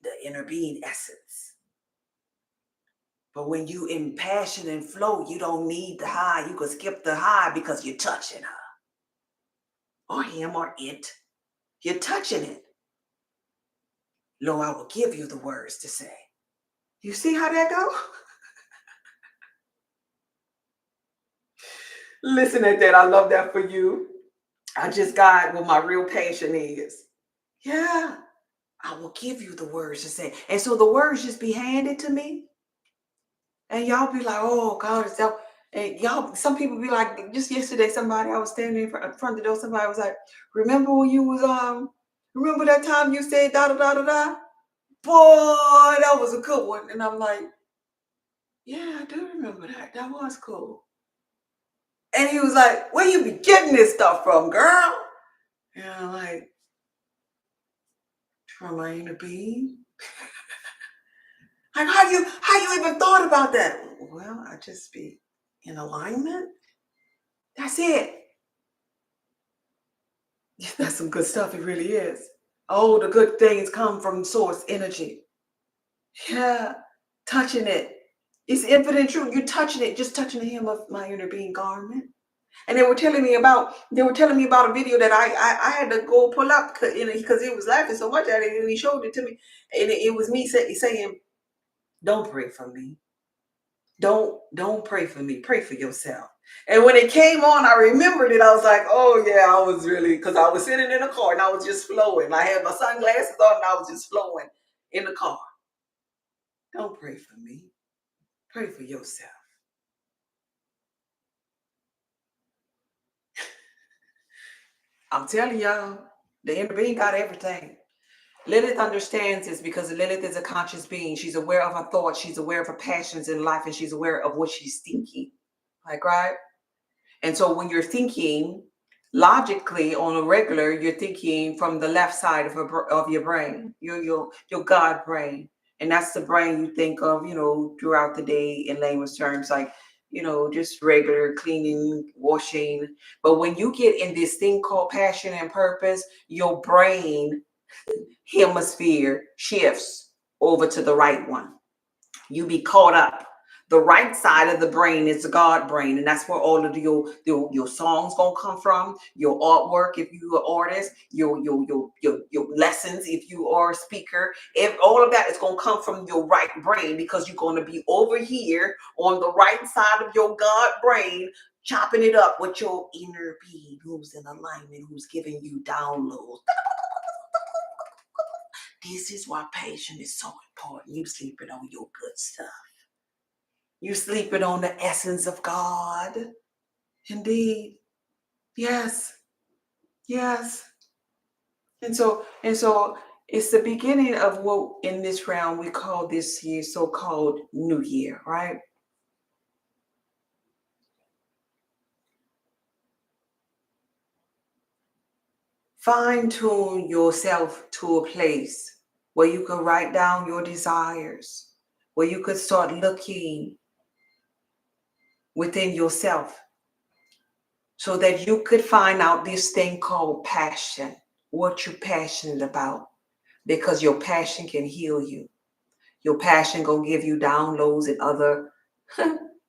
the inner being essence. But when you in passion and flow, you don't need the high. You can skip the high because you're touching her or him or it. You're touching it. Lo, I will give you the words to say. You see how that go? Listen at that. I love that for you. I just got what my real passion is. Yeah, I will give you the words to say. And so the words just be handed to me. And y'all be like, oh, God, it's so. And y'all, some people be like, just yesterday, somebody, I was standing in front of the door, somebody was like, remember when you was, remember that time you said da da da da da? Boy, that was a good one. And I'm like, yeah, I do remember that. That was cool. And he was like, where you be getting this stuff from, girl? And I'm like, from my inner being. Like, how you even thought about that? Well, I just be in alignment. That's it. That's some good stuff. It really is. Oh, the good things come from source energy. Yeah, touching it. It's infinite truth. You touching it, just touching the hem of my inner being garment. And they were telling me about a video that I had to go pull up because he was laughing so much at it and he showed it to me. And it was me saying, don't pray for me. Don't pray for me. Pray for yourself. And when it came on, I remembered it. I was like, oh yeah, I was really, because I was sitting in a car and I was just flowing. I had my sunglasses on and I was just flowing in the car. Don't pray for me. Pray for yourself. I'm telling y'all, the inner being got everything. Lilith understands this because Lilith is a conscious being. She's aware of her thoughts. She's aware of her passions in life, and she's aware of what she's thinking. Like, right? And so when you're thinking logically on a regular, you're thinking from the left side of your brain, your God brain. And that's the brain you think of, throughout the day in layman's terms, like, just regular cleaning, washing. But when you get in this thing called passion and purpose, your brain hemisphere shifts over to the right one. You be caught up. The right side of the brain is the God brain, and that's where all of your songs gonna come from. Your artwork, if you are an artist, your lessons, if you are a speaker, if all of that is gonna come from your right brain, because you're gonna be over here on the right side of your God brain, chopping it up with your inner being, who's in alignment, who's giving you downloads. This is why patience is so important. You sleeping on your good stuff. You sleeping on the essence of God. Indeed. Yes. Yes. And so it's the beginning of what in this round we call this year so-called New Year, right? Fine-tune yourself to a place where you can write down your desires, where you could start looking within yourself so that you could find out this thing called passion, what you're passionate about, because your passion can heal you. Your passion gonna give you downloads and other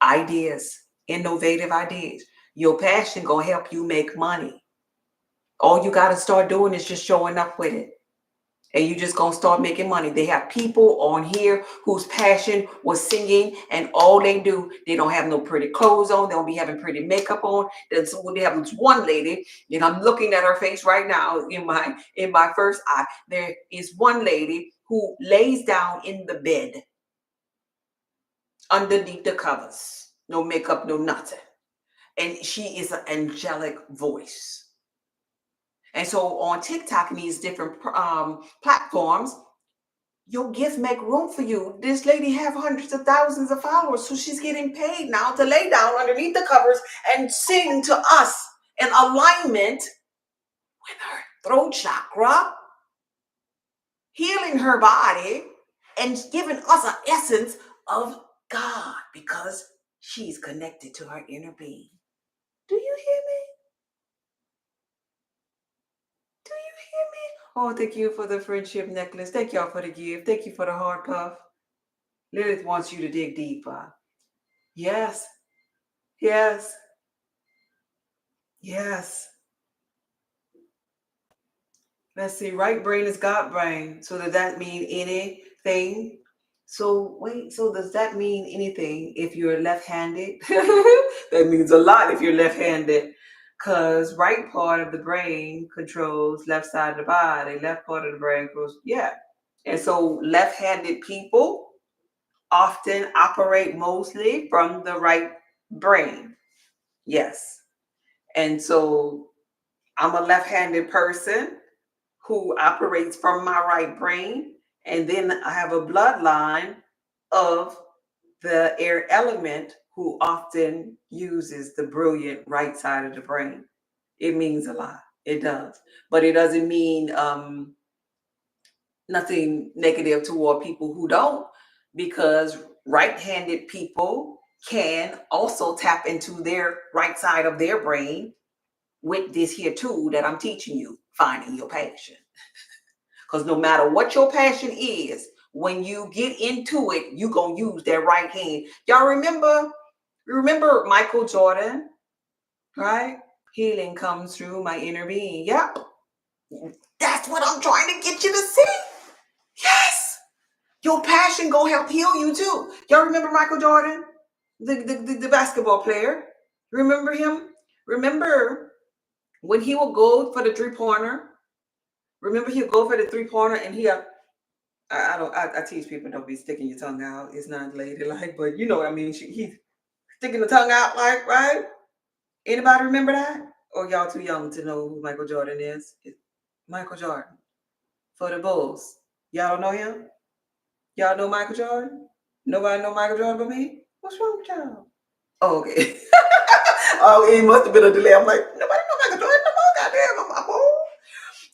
ideas, innovative ideas. Your passion gonna help you make money. All you gotta start doing is just showing up with it. And you just gonna start making money. They have people on here whose passion was singing, and all they do, they don't have no pretty clothes on, they don't be having pretty makeup on. Then so they have this one lady, and I'm looking at her face right now in my first eye. There is one lady who lays down in the bed underneath the covers, no makeup, no nothing. And she is an angelic voice. And so on TikTok and these different platforms, your gift make room for you. This lady have hundreds of thousands of followers, so she's getting paid now to lay down underneath the covers and sing to us in alignment with her throat chakra, healing her body and giving us an essence of God, because she's connected to her inner being. Do you hear me? Do you hear me? Oh, thank you for the friendship necklace. Thank y'all for the gift. Thank you for the heart puff. Lilith wants you to dig deeper. Yes. Yes. Yes. Let's see. Right brain is God brain. So does that mean anything? So wait, so does that mean anything if you're left-handed? That means a lot if you're left-handed. Because right part of the brain controls left side of the body, left part of the brain controls, yeah. And so left-handed people often operate mostly from the right brain. Yes. And so I'm a left-handed person who operates from my right brain. And then I have a bloodline of the air element who often uses the brilliant right side of the brain. It means a lot. It does. But it doesn't mean nothing negative toward people who don't, because right-handed people can also tap into their right side of their brain with this here tool that I'm teaching you, finding your passion. Because no matter what your passion is, when you get into it, you're going to use that right hand. Y'all remember Michael Jordan, right? Healing comes through my inner being. Yep. That's what I'm trying to get you to see. Yes. Your passion gonna help heal you too. Y'all remember Michael Jordan, the basketball player? Remember him? Remember when he would go for the three-pointer? Remember he'll go for the three-pointer and I teach people don't be sticking your tongue out. It's not ladylike, but you know what I mean. He's sticking the tongue out, like, right? Anybody remember that? Or y'all too young to know who Michael Jordan is? Michael Jordan for the Bulls. Y'all don't know him? Y'all know Michael Jordan? Nobody know Michael Jordan but me? What's wrong with y'all? Oh, okay. Oh, it must have been a delay. I'm like, nobody know I can throw it no more. Goddamn, I'm old.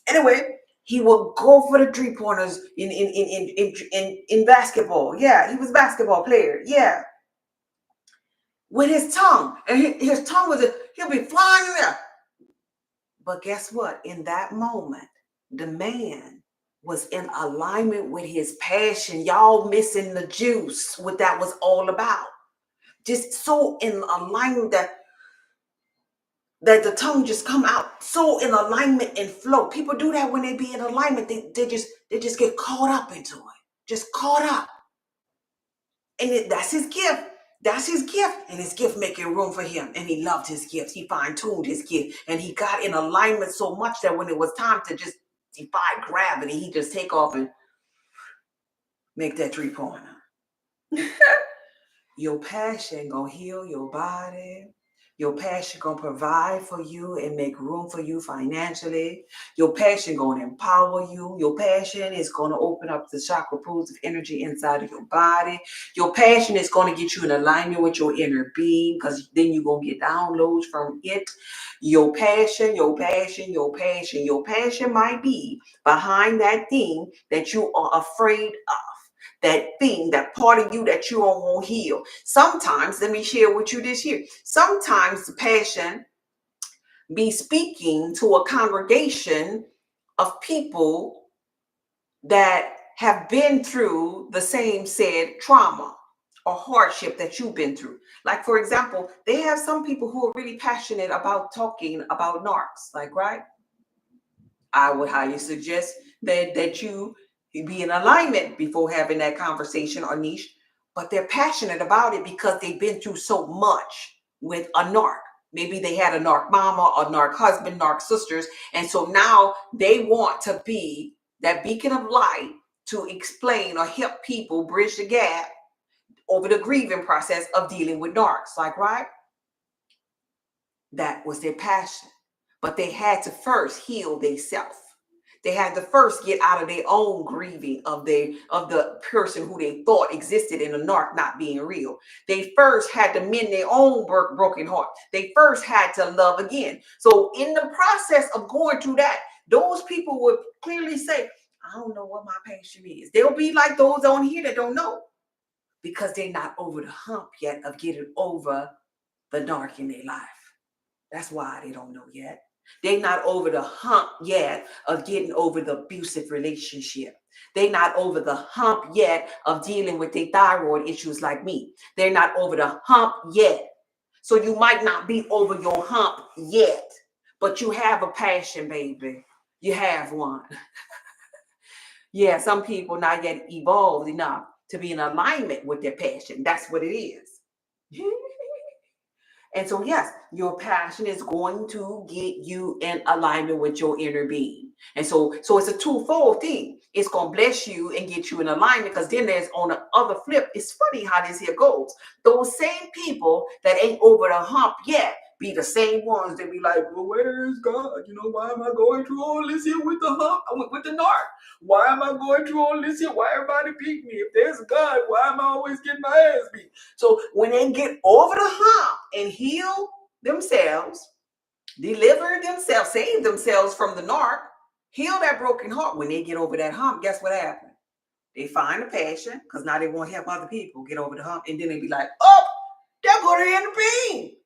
Anyway, he will go for the 3 pointers in basketball. Yeah, he was a basketball player. Yeah, with his tongue, and his tongue he'll be flying in there. But guess what? In that moment, the man was in alignment with his passion. Y'all missing the juice, what that was all about. Just so in alignment that the tongue just come out so in alignment and flow. People do that when they be in alignment. They just get caught up into it. Just caught up. And that's his gift. That's his gift. And his gift making room for him. And he loved his gift. He fine-tuned his gift. And he got in alignment so much that when it was time to just defy gravity, he just take off and make that 3-pointer. Your passion gonna heal your body. Your passion gonna provide for you and make room for you financially. Your passion gonna empower you. Your passion is gonna open up the chakra pools of energy inside of your body. Your passion is gonna get you in alignment with your inner being, because then you're gonna get downloads from it. Your passion, your passion, your passion. Your passion might be behind that thing that you are afraid of. That thing, that part of you that you don't want to heal. Sometimes, let me share with you this here. Sometimes the passion be speaking to a congregation of people that have been through the same said trauma or hardship that you've been through. Like, for example, they have some people who are really passionate about talking about narcs, like, right? I would highly suggest that you be in alignment before having that conversation or niche, but they're passionate about it because they've been through so much with a narc. Maybe they had a narc mama, a narc husband, narc sisters, and so now they want to be that beacon of light to explain or help people bridge the gap over the grieving process of dealing with narcs, like, right? That was their passion. But they had to first heal themselves. They had to first get out of their own grieving of the person who they thought existed in a narc not being real. They first had to mend their own broken heart. They first had to love again. So in the process of going through that, those people would clearly say, I don't know what my passion is. They'll be like those on here that don't know, because they're not over the hump yet of getting over the narc in their life. That's why they don't know yet. They're not over the hump yet of getting over the abusive relationship. They're not over the hump yet of dealing with their thyroid issues like me. They're not over the hump yet. So you might not be over your hump yet, but you have a passion, baby. You have one. Yeah, some people not yet evolved enough to be in alignment with their passion. That's what it is. And so, yes, your passion is going to get you in alignment with your inner being. And so it's a twofold thing. It's going to bless you and get you in alignment, because then there's on the other flip. It's funny how this here goes. Those same people that ain't over the hump yet be the same ones that be like, well, where's God? Why am I going through all this here with the hump, with the narc? Why am I going through all this here? Why everybody beat me? If there's God, why am I always getting my ass beat? So when they get over the hump and heal themselves, deliver themselves, save themselves from the narc, heal that broken heart, when they get over that hump, guess what happened? They find a passion, because now they want to help other people get over the hump, and then they be like, oh, there go the inner being.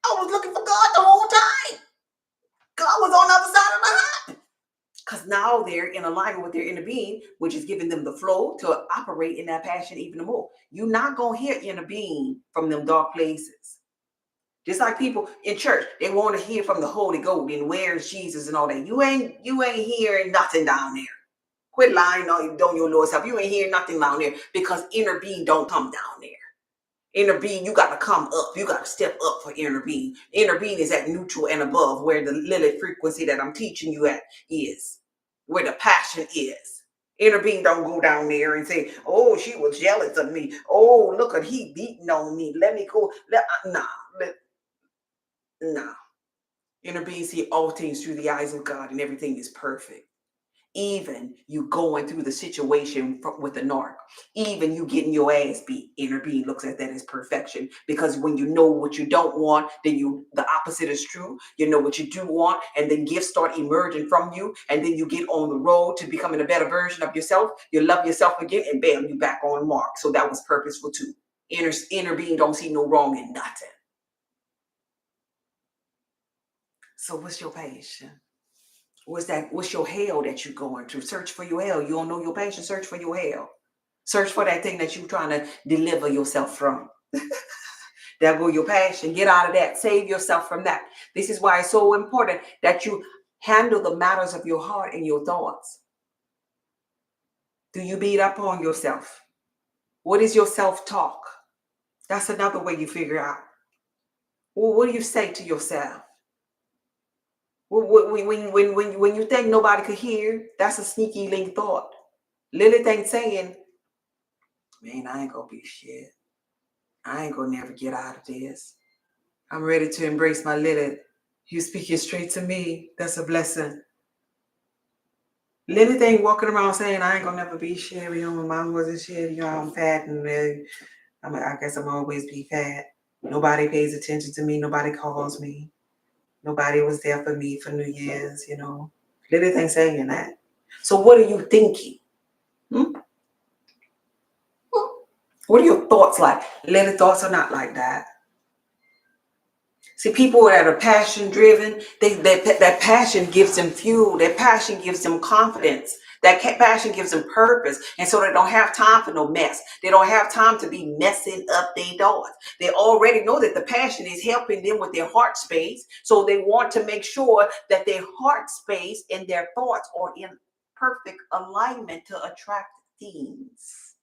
I was looking for God the whole time. God was on the other side of the hump. Because now they're in alignment with their inner being, which is giving them the flow to operate in that passion even more. You're not going to hear inner being from them dark places. Just like people in church, they want to hear from the Holy Ghost and where's Jesus and all that. You ain't hearing nothing down there. Quit lying on your Lord's help. You ain't hearing nothing down there, because inner being don't come down there. Inner being, you got to come up. You got to step up for inner being. Inner being is at neutral and above, where the Lilith frequency that I'm teaching you at is, where the passion is. Inner being don't go down there and say, oh, she was jealous of me. Oh, look at he beating on me. Let me go. Nah. Inner being see all things through the eyes of God, and everything is perfect. Even you going through the situation with the narc. Even you getting your ass beat, inner being looks at that as perfection. Because when you know what you don't want, then the opposite is true. You know what you do want, and then gifts start emerging from you, and then you get on the road to becoming a better version of yourself. You love yourself again, and bam, you back on mark. So that was purposeful too. Inner being don't see no wrong in nothing. So what's your passion? What's your hell that you're going through? Search for your hell. You don't know your passion, search for your hell. Search for that thing that you're trying to deliver yourself from. There go your passion. Get out of that. Save yourself from that. This is why it's so important that you handle the matters of your heart and your thoughts. Do you beat up on yourself? What is your self-talk? That's another way you figure out. Well, what do you say to yourself? When you think nobody could hear, that's a sneaky link thought. Lilith ain't saying, man, I ain't gonna be shit. I ain't gonna never get out of this. I'm ready to embrace my Lilith. You speaking straight to me. That's a blessing. Lilith ain't walking around saying, I ain't gonna never be shit. You know, my mom wasn't shit. You know, I'm fat and I guess I'm always be fat. Nobody pays attention to me. Nobody calls me. Nobody was there for me for New Year's, you know. Lilith ain't saying that. So what are you thinking? What are your thoughts like? Lilith thoughts are not like that. See, people that are passion driven, that passion gives them fuel. That passion gives them confidence. That passion gives them purpose. And so they don't have time for no mess. They don't have time to be messing up their thoughts. They already know that the passion is helping them with their heart space. So they want to make sure that their heart space and their thoughts are in perfect alignment to attract things.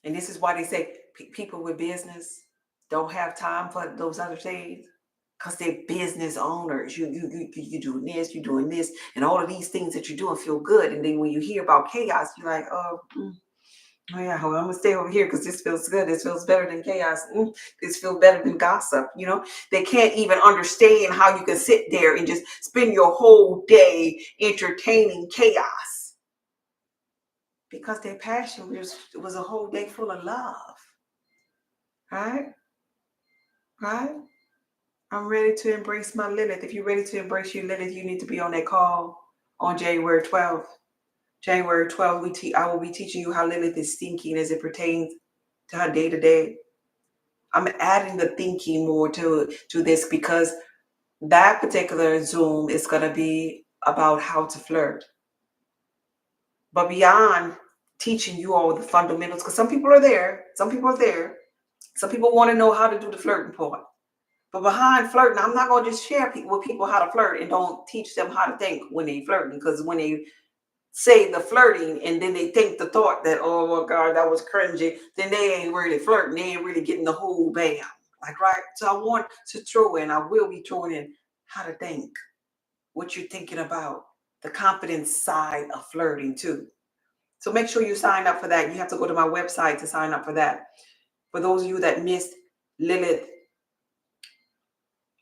And this is why they say people with business don't have time for those other things, because they're business owners. You doing this, you doing this, and all of these things that you're doing feel good. And then when you hear about chaos, you're like, oh yeah, well, I'm gonna stay over here because this feels good. This feels better than chaos. This feels better than gossip. You know, they can't even understand how you can sit there and just spend your whole day entertaining chaos, because their passion was a whole day full of love. Right? I'm ready to embrace my Lilith. If you're ready to embrace your Lilith, you need to be on that call on January 12th. January 12th, I will be teaching you how Lilith is thinking as it pertains to her day-to-day. I'm adding the thinking more to this, because that particular Zoom is going to be about how to flirt. But beyond teaching you all the fundamentals, because some people are there. Some people want to know how to do the flirting part. But behind flirting, I'm not going to just share with people how to flirt and don't teach them how to think when they flirting. Because when they say the flirting and then they think the thought that, oh my God, that was cringy, then they ain't really flirting. They ain't really getting the whole bam. Like, right? So I want to throw in, I will be throwing in how to think, what you're thinking about, the confidence side of flirting too. So make sure you sign up for that. You have to go to my website to sign up for that. For those of you that missed Lilith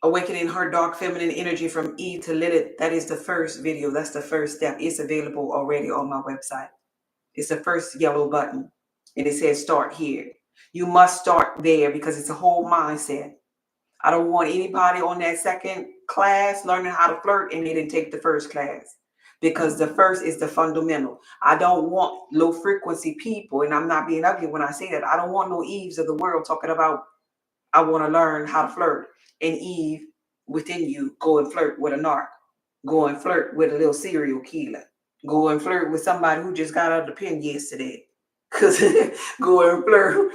awakening her dark feminine energy from Eve to Lilith, that is the first video. That's the first step. It's available already on my website. It's the first yellow button, and it says start here. You must start there because it's a whole mindset. I don't want anybody on that second class learning how to flirt and they didn't take the first class, because the first is the fundamental. I don't want low frequency people, and I'm not being ugly when I say that. I don't want no Eves of the world talking about, I want to learn how to flirt. And Eve within you, go and flirt with a narc. Go and flirt with a little serial killer. Go and flirt with somebody who just got out of the pen yesterday. Because go and flirt,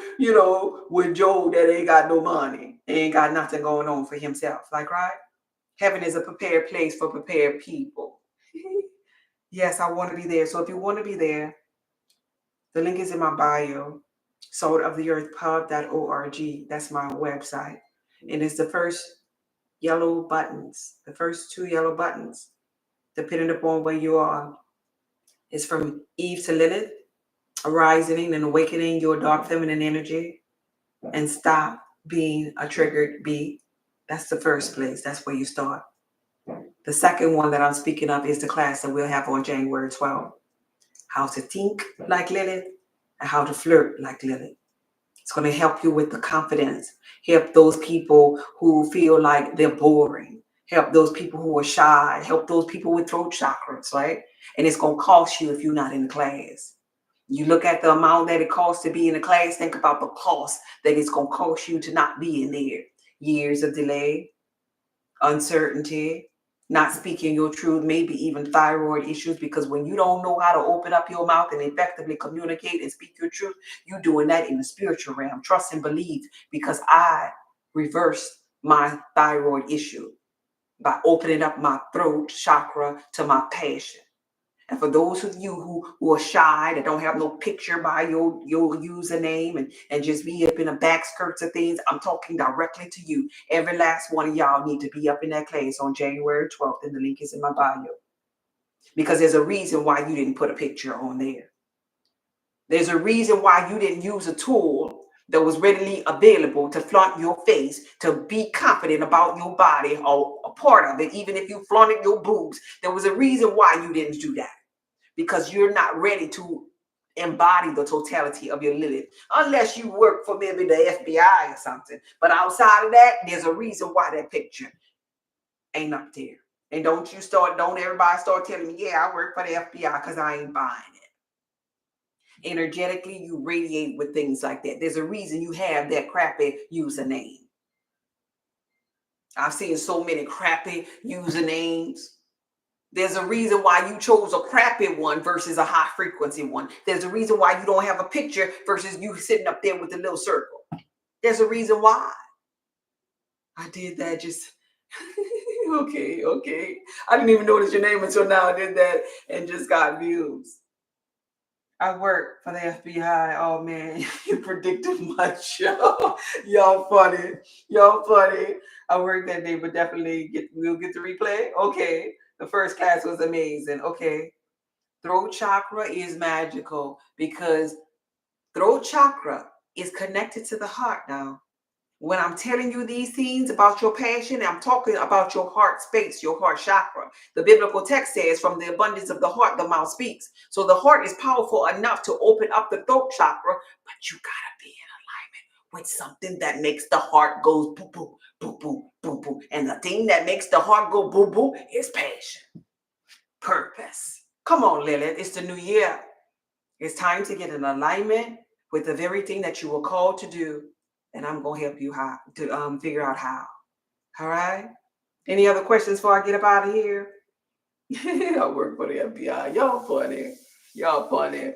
with Joe that ain't got no money. Ain't got nothing going on for himself. Like, right? Heaven is a prepared place for prepared people. Yes, I want to be there. So if you want to be there, the link is in my bio. saltoftheearthpub.org. That's my website. And it's the first yellow buttons, the first two yellow buttons, depending upon where you are. It's from Eve to Lilith, arising and awakening your dark feminine energy, and stop being a triggered bee. That's the first place. That's where you start. The second one that I'm speaking of is the class that we'll have on January 12th. how to think like Lilith, and how to flirt like Lilith. It's going to help you with the confidence, help those people who feel like they're boring, help those people who are shy, help those people with throat chakras, right? And it's going to cost you if you're not in the class. You look at the amount that it costs to be in the class, think about the cost that it's going to cost you to not be in there. Years of delay, uncertainty, not speaking your truth, maybe even thyroid issues, because when you don't know how to open up your mouth and effectively communicate and speak your truth, you're doing that in the spiritual realm. Trust and believe, because I reversed my thyroid issue by opening up my throat chakra to my passion. And for those of you who are shy, that don't have no picture by your username and just be up in the back skirts of things, I'm talking directly to you. Every last one of y'all need to be up in that class on January 12th, and the link is in my bio. Because there's a reason why you didn't put a picture on there. There's a reason why you didn't use a tool that was readily available to flaunt your face, to be confident about your body or a part of it, even if you flaunted your boobs. There was a reason why you didn't do that. Because you're not ready to embody the totality of your Lilith, unless you work for maybe the FBI or something. But outside of that, there's a reason why that picture ain't up there. And don't everybody start telling me, yeah, I work for the FBI, because I ain't buying it. Energetically, you radiate with things like that. There's a reason you have that crappy username. I've seen so many crappy usernames. There's a reason why you chose a crappy one versus a high frequency one. There's a reason why you don't have a picture versus you sitting up there with the little circle. There's a reason why. I did that just, okay. I didn't even notice your name until now. I did that and just got views. I work for the FBI. Oh man, you predicted my show. Y'all funny. I worked that day, but definitely we'll get the replay. Okay. The first class was amazing. Okay. Throat chakra is magical because throat chakra is connected to the heart now. When I'm telling you these things about your passion, I'm talking about your heart space, your heart chakra. The biblical text says, from the abundance of the heart, the mouth speaks. So the heart is powerful enough to open up the throat chakra, but you gotta be in alignment with something that makes the heart go boo boo, boo boo, boo boo. And the thing that makes the heart go boo boo is passion, purpose. Come on, Lilith, it's the new year. It's time to get in alignment with the very thing that you were called to do. And I'm going to help you how to figure out how. All right? Any other questions before I get up out of here? I work for the FBI. Y'all funny.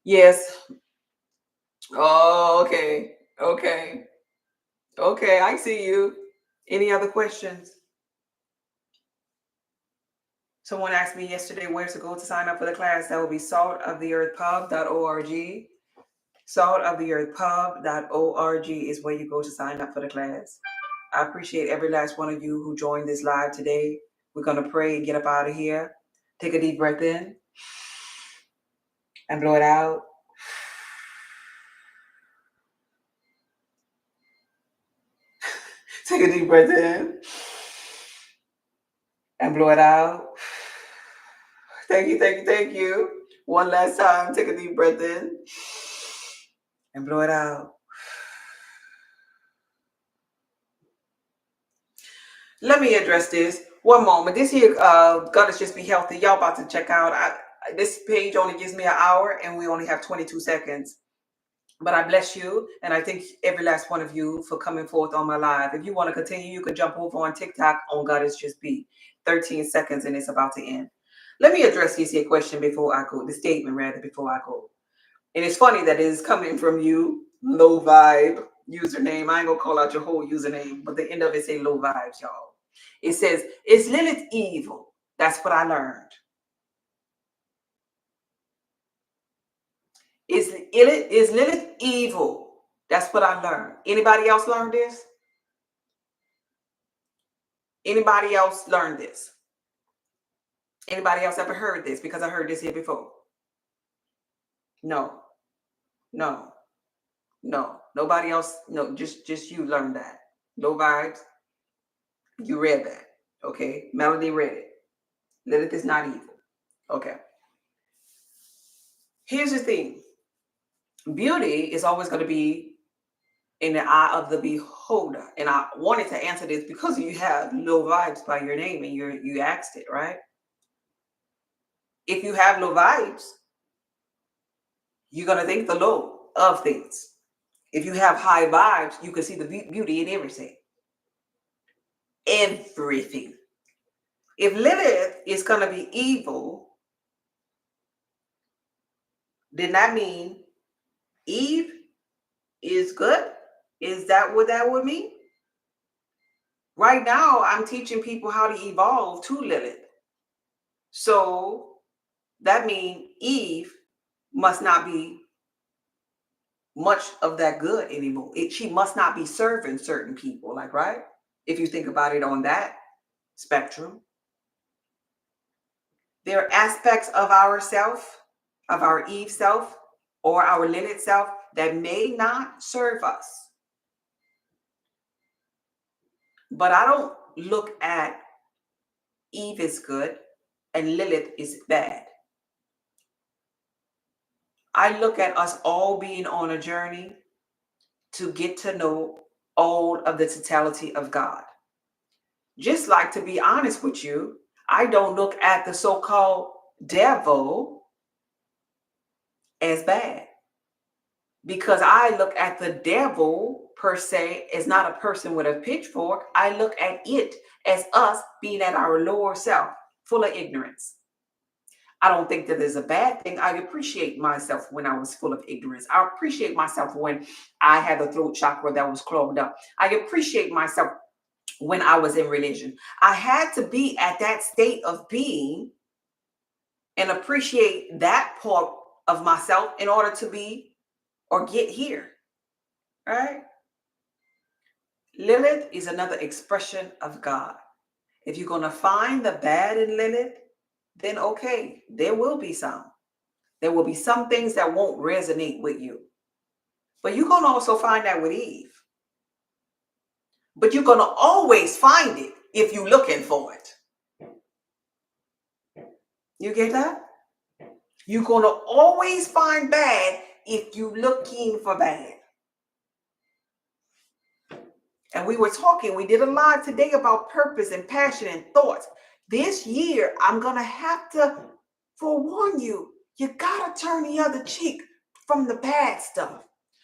Yes. Oh, okay. I see you. Any other questions? Someone asked me yesterday where to go to sign up for the class. That will be saltoftheearthpub.org. Saltoftheearthpub.org is where you go to sign up for the class. I appreciate every last one of you who joined this live today. We're going to pray and get up out of here. Take a deep breath in and blow it out. Take a deep breath in and blow it out. Thank you. One last time. Take a deep breath in and blow it out. Let me address this. One moment. This here, Goddess Just Be Healthy. Y'all about to check out. This page only gives me an hour and we only have 22 seconds. But I bless you, and I thank every last one of you for coming forth on my live. If you want to continue, you can jump over on TikTok on Goddess Just Be. 13 seconds and it's about to end. Let me address this here question before I go, the statement rather, before I go. And it's funny that it is coming from you, low vibe username. I ain't gonna call out your whole username, but the end of it say low vibes, y'all. It says, is Lilith evil? That's what I learned. Is Lilith evil? That's what I learned. Anybody else learn this? Anybody else learn this? Anybody else ever heard this? Because I heard this here before. No. Nobody else. No, just you learned that. Low vibes. You read that. Okay. Melody read it. Lilith is not evil. Okay. Here's the thing. Beauty is always going to be in the eye of the beholder. And I wanted to answer this because you have low vibes by your name and you asked it, right? If you have low vibes, you're going to think the low of things. If you have high vibes, you can see the beauty in everything. Everything. If Lilith is going to be evil, then that means Eve is good? Is that what that would mean? Right now, I'm teaching people how to evolve to Lilith. So that means Eve must not be much of that good anymore. She must not be serving certain people, like, right? If you think about it on that spectrum. There are aspects of ourself, of our Eve self, or our Lilith self that may not serve us. But I don't look at Eve is good and Lilith is bad. I look at us all being on a journey to get to know all of the totality of God. Just like, to be honest with you, I don't look at the so-called devil as bad, because I look at the devil per se as not a person with a pitchfork. I look at it as us being at our lower self, full of ignorance. I don't think that is a bad thing. I appreciate myself when I was full of ignorance. I appreciate myself when I had the throat chakra that was clogged up. I appreciate myself when I was in religion. I had to be at that state of being and appreciate that part of myself in order to be or get here, right? Lilith is another expression of God. If you're going to find the bad in Lilith, then okay, there will be some. There will be some things that won't resonate with you. But you're going to also find that with Eve. But you're going to always find it if you're looking for it. You get that? You're going to always find bad if you're looking for bad. And we did a live today about purpose and passion and thoughts. This year, I'm going to have to forewarn you, you got to turn the other cheek from the bad stuff.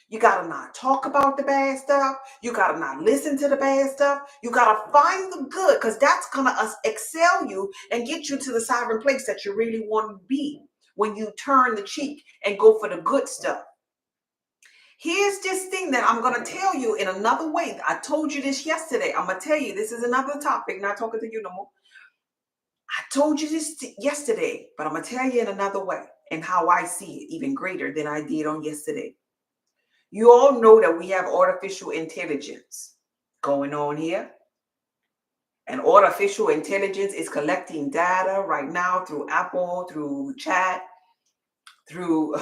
You got to not talk about the bad stuff. You got to not listen to the bad stuff. You got to find the good, because that's going to excel you and get you to the sovereign place that you really want to be when you turn the cheek and go for the good stuff. Here's this thing that I'm going to tell you in another way. I told you this yesterday. I'm going to tell you, this is another topic, not talking to you no more. I told you this yesterday, but I'm going to tell you in another way and how I see it even greater than I did on yesterday. You all know that we have artificial intelligence going on here. And artificial intelligence is collecting data right now through Apple, through chat, through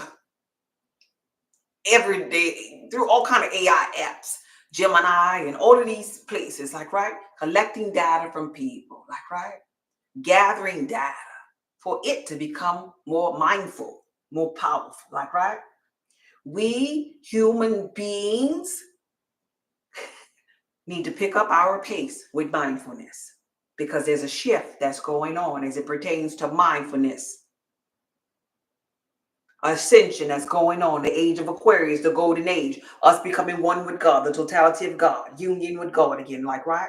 every day, through all kind of AI apps, Gemini and all of these places, like, right? Collecting data from people, like, right? Gathering data for it to become more mindful, more powerful, like, right? We human beings need to pick up our pace with mindfulness, because there's a shift that's going on as it pertains to mindfulness. Ascension that's going on, the age of Aquarius, the golden age, us becoming one with God, the totality of God, union with God again, like, right?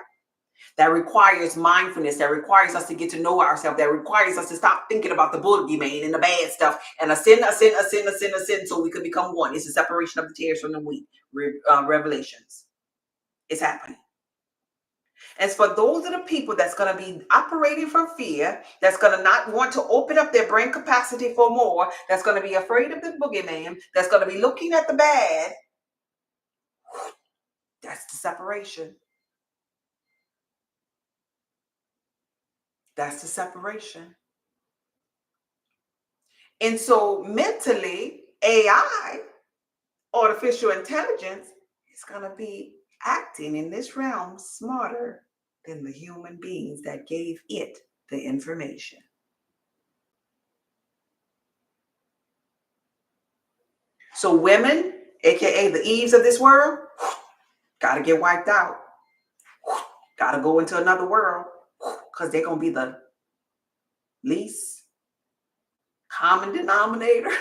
That requires mindfulness, that requires us to get to know ourselves, that requires us to stop thinking about the boogeyman and the bad stuff and ascend, so we could become one. It's a separation of the tares from the wheat. Revelations. It's happening. As for those of the people that's going to be operating from fear, that's going to not want to open up their brain capacity for more, that's going to be afraid of the boogeyman, that's going to be looking at the bad, that's the separation. That's the separation. And so mentally, AI, artificial intelligence, is going to be acting in this realm smarter than the human beings that gave it the information. So women, aka the Eves of this world, gotta get wiped out. Gotta go into another world because they're gonna be the least common denominator,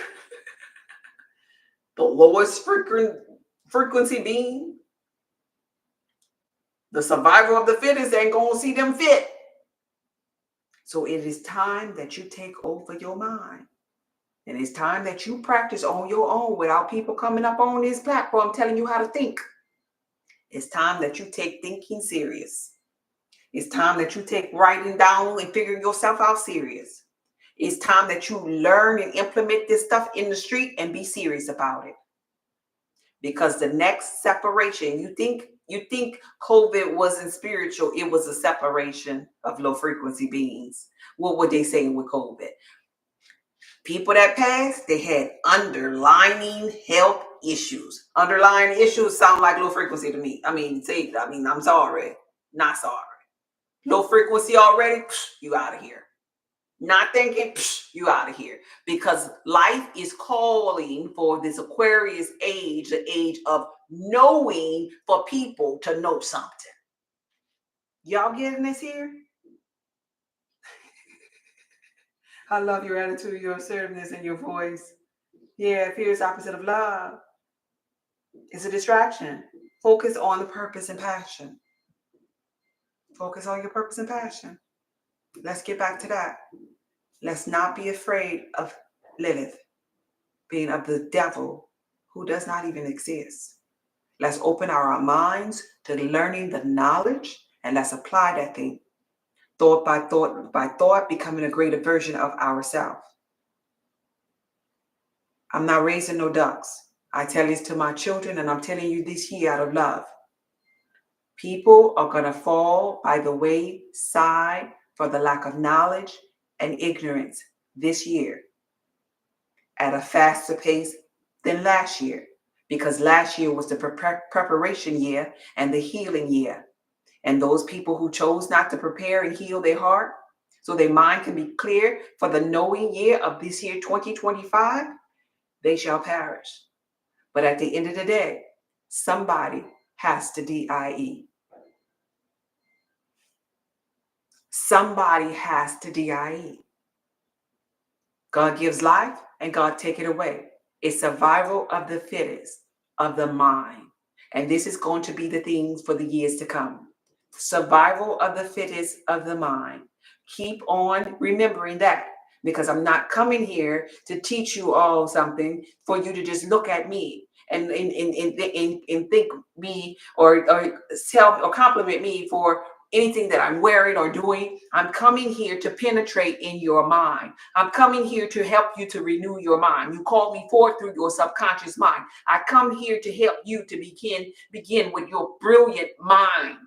the lowest frequency being. The survival of the fittest ain't gonna see them fit. So it is time that you take over your mind. And it's time that you practice on your own without people coming up on this platform telling you how to think. It's time that you take thinking serious. It's time that you take writing down and figuring yourself out serious. It's time that you learn and implement this stuff in the street and be serious about it. Because the next separation, you think COVID wasn't spiritual, it was a separation of low frequency beings. What were they saying with COVID? People that passed, they had underlying health issues. Underlying issues sound like low frequency to me. I'm sorry, not sorry. Low frequency already, you out of here. Not thinking, you out of here. Because life is calling for this Aquarius age, the age of knowing, for people to know something. Y'all getting this here? I love your attitude, your assertiveness, and your voice. Yeah, fear is opposite of love. It's a distraction. Focus on the purpose and passion. Focus on your purpose and passion. Let's get back to that. Let's not be afraid of Lilith, being of the devil who does not even exist. Let's open our minds to learning the knowledge, and let's apply that thing thought by thought, becoming a greater version of ourselves. I'm not raising no ducks. I tell this to my children, and I'm telling you this here out of love. People are going to fall by the wayside for the lack of knowledge and ignorance this year at a faster pace than last year, because last year was the preparation year and the healing year. And those people who chose not to prepare and heal their heart so their mind can be clear for the knowing year of this year 2025, they shall perish. But at the end of the day, somebody has to DIE. Somebody has to DIE. God gives life and God take it away. It's survival of the fittest, of the mind. And this is going to be the things for the years to come. Survival of the fittest of the mind. Keep on remembering that, because I'm not coming here to teach you all something for you to just look at me and think me or tell or compliment me for anything that I'm wearing or doing. I'm coming here to penetrate in your mind. I'm coming here to help you to renew your mind. You called me forth through your subconscious mind. I come here to help you to begin with your brilliant mind.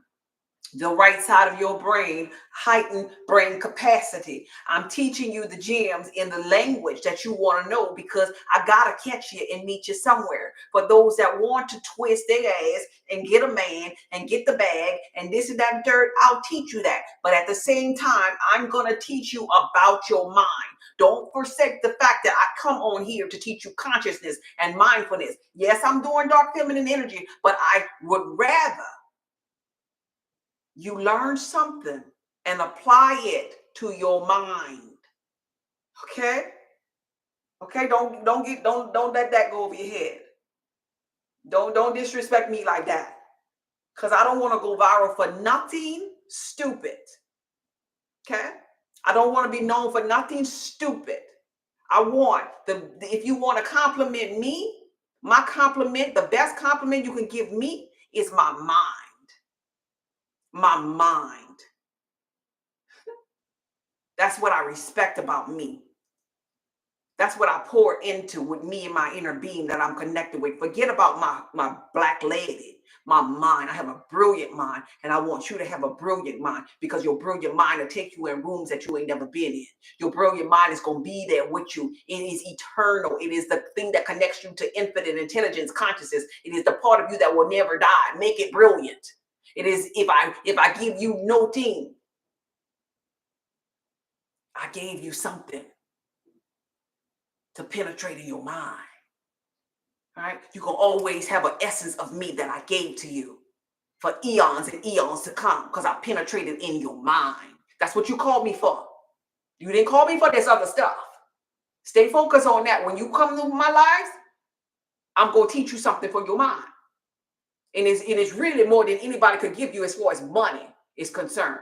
The right side of your brain, heightened brain capacity. I'm teaching you the gems in the language that you want to know, because I gotta catch you and meet you somewhere. For those that want to twist their ass and get a man and get the bag and this and that and third, I'll teach you that. But at the same time, I'm gonna teach you about your mind. Don't forsake the fact that I come on here to teach you consciousness and mindfulness. Yes, I'm doing dark feminine energy, but I would rather you learn something and apply it to your mind. Okay? Okay, don't let that go over your head. Don't disrespect me like that. Because I don't want to go viral for nothing stupid. Okay? I don't want to be known for nothing stupid. I want if you want to compliment me, my compliment, the best compliment you can give me is my mind. My mind. That's what I respect about me. That's what I pour into with me and my inner being that I'm connected with. Forget about my black lady, my mind. I have a brilliant mind, and I want you to have a brilliant mind, because your brilliant mind will take you in rooms that you ain't never been in. Your brilliant mind is going to be there with you. It is eternal. It is the thing that connects you to infinite intelligence, consciousness. It is the part of you that will never die. Make it brilliant. It is if I give you no thing, I gave you something to penetrate in your mind. Right? You can always have an essence of me that I gave to you for eons and eons to come because I penetrated in your mind. That's what you called me for. You didn't call me for this other stuff. Stay focused on that. When you come to my life, I'm going to teach you something for your mind. And it's really more than anybody could give you as far as money is concerned,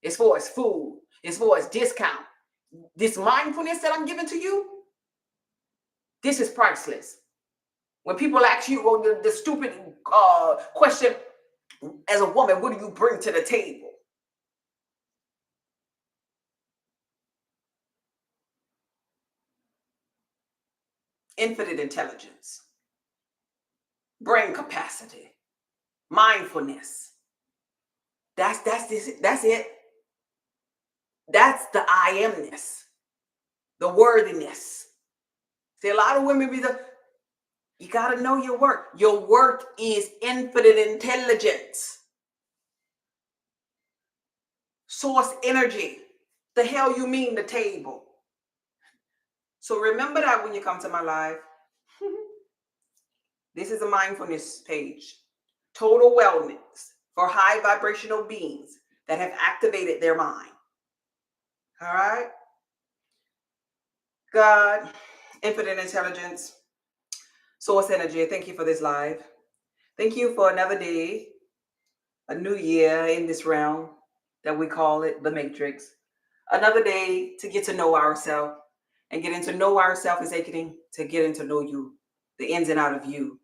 as far as food, as far as discount. This mindfulness that I'm giving to you, this is priceless. When people ask you the stupid question, as a woman, what do you bring to the table? Infinite intelligence, brain capacity, mindfulness. That's it. That's the I amness, the worthiness. See, a lot of women you got to know your worth. Your worth is infinite intelligence, source energy. The hell you mean the table? So remember that when you come to my live. This is a mindfulness page. Total wellness for high vibrational beings that have activated their mind. All right? God, infinite intelligence, source energy, thank you for this live. Thank you for another day, a new year in this realm that we call it the Matrix. Another day to get to know ourselves, and getting to know ourselves is getting to know you, the ins and out of you,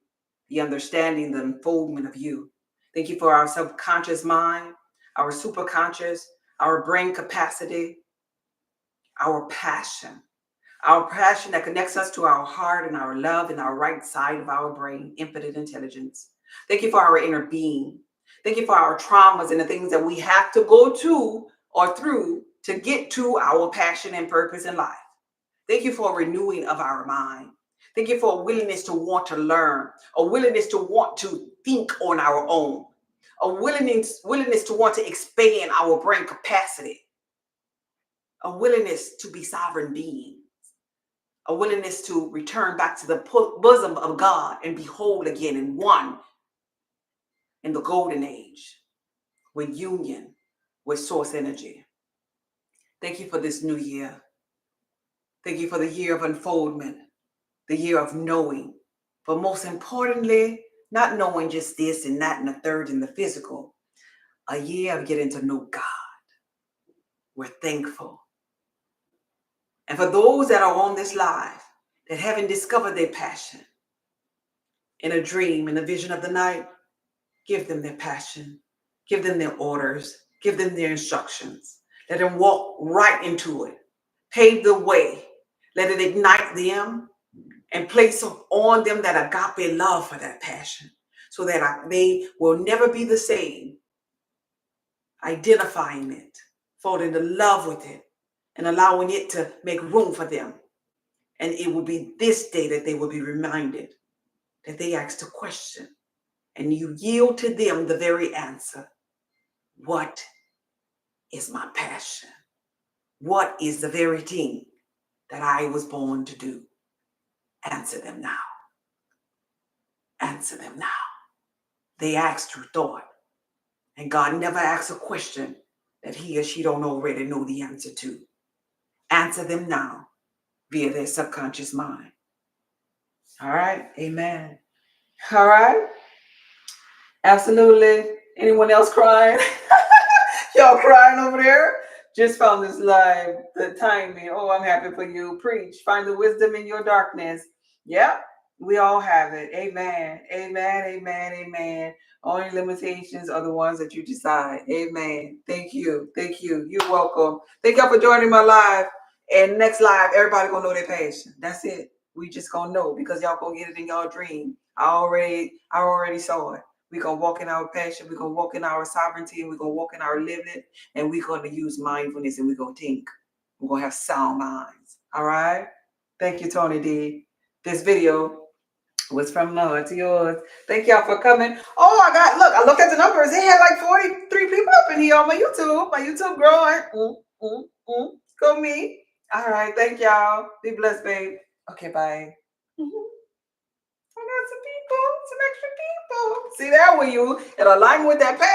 the understanding, the unfoldment of you. Thank you for our subconscious mind, our superconscious, our brain capacity, our passion that connects us to our heart and our love and our right side of our brain, infinite intelligence. Thank you for our inner being. Thank you for our traumas and the things that we have to go to or through to get to our passion and purpose in life. Thank you for a renewing of our mind. Thank you for a willingness to want to learn, a willingness to want to think on our own, a willingness to want to expand our brain capacity, a willingness to be sovereign beings, a willingness to return back to the bosom of God and be whole again and one in the golden age with union with source energy. Thank you for this new year. Thank you for the year of unfoldment, the year of knowing, but most importantly, not knowing just this and that and the third and the physical, a year of getting to know God. We're thankful. And for those that are on this live that haven't discovered their passion, in a dream, in a vision of the night, give them their passion, give them their orders, give them their instructions. Let them walk right into it, pave the way, let it ignite them and place on them that agape love for that passion so that they will never be the same, identifying it, falling in love with it, and allowing it to make room for them. And it will be this day that they will be reminded that they asked a question and you yield to them the very answer. What is my passion? What is the very thing that I was born to do? Answer them now. Answer them now. They asked through thought. And God never asks a question that he or she don't already know the answer to. Answer them now via their subconscious mind. All right? Amen. All right? Absolutely. Anyone else crying? Y'all crying over there? Just found this live. The timing. Oh, I'm happy for you. Preach. Find the wisdom in your darkness. Yep. We all have it. Amen. Amen. Amen. Amen. Only limitations are the ones that you decide. Amen. Thank you. Thank you. You're welcome. Thank y'all for joining my live. And next live, everybody gonna know their passion. That's it. We just gonna know because y'all gonna get it in y'all dream. I already saw it. We're going to walk in our passion. We're going to walk in our sovereignty. And we're going to walk in our living. And we're going to use mindfulness. And we're going to think. We're going to have sound minds. All right? Thank you, Tony D. This video was from Lord to yours. Thank y'all for coming. Oh, I looked at the numbers. They had like 43 people up in here on my YouTube. My YouTube growing. Go me. All right. Thank y'all. Be blessed, babe. Okay, bye. some extra people. See there when you in alignment with that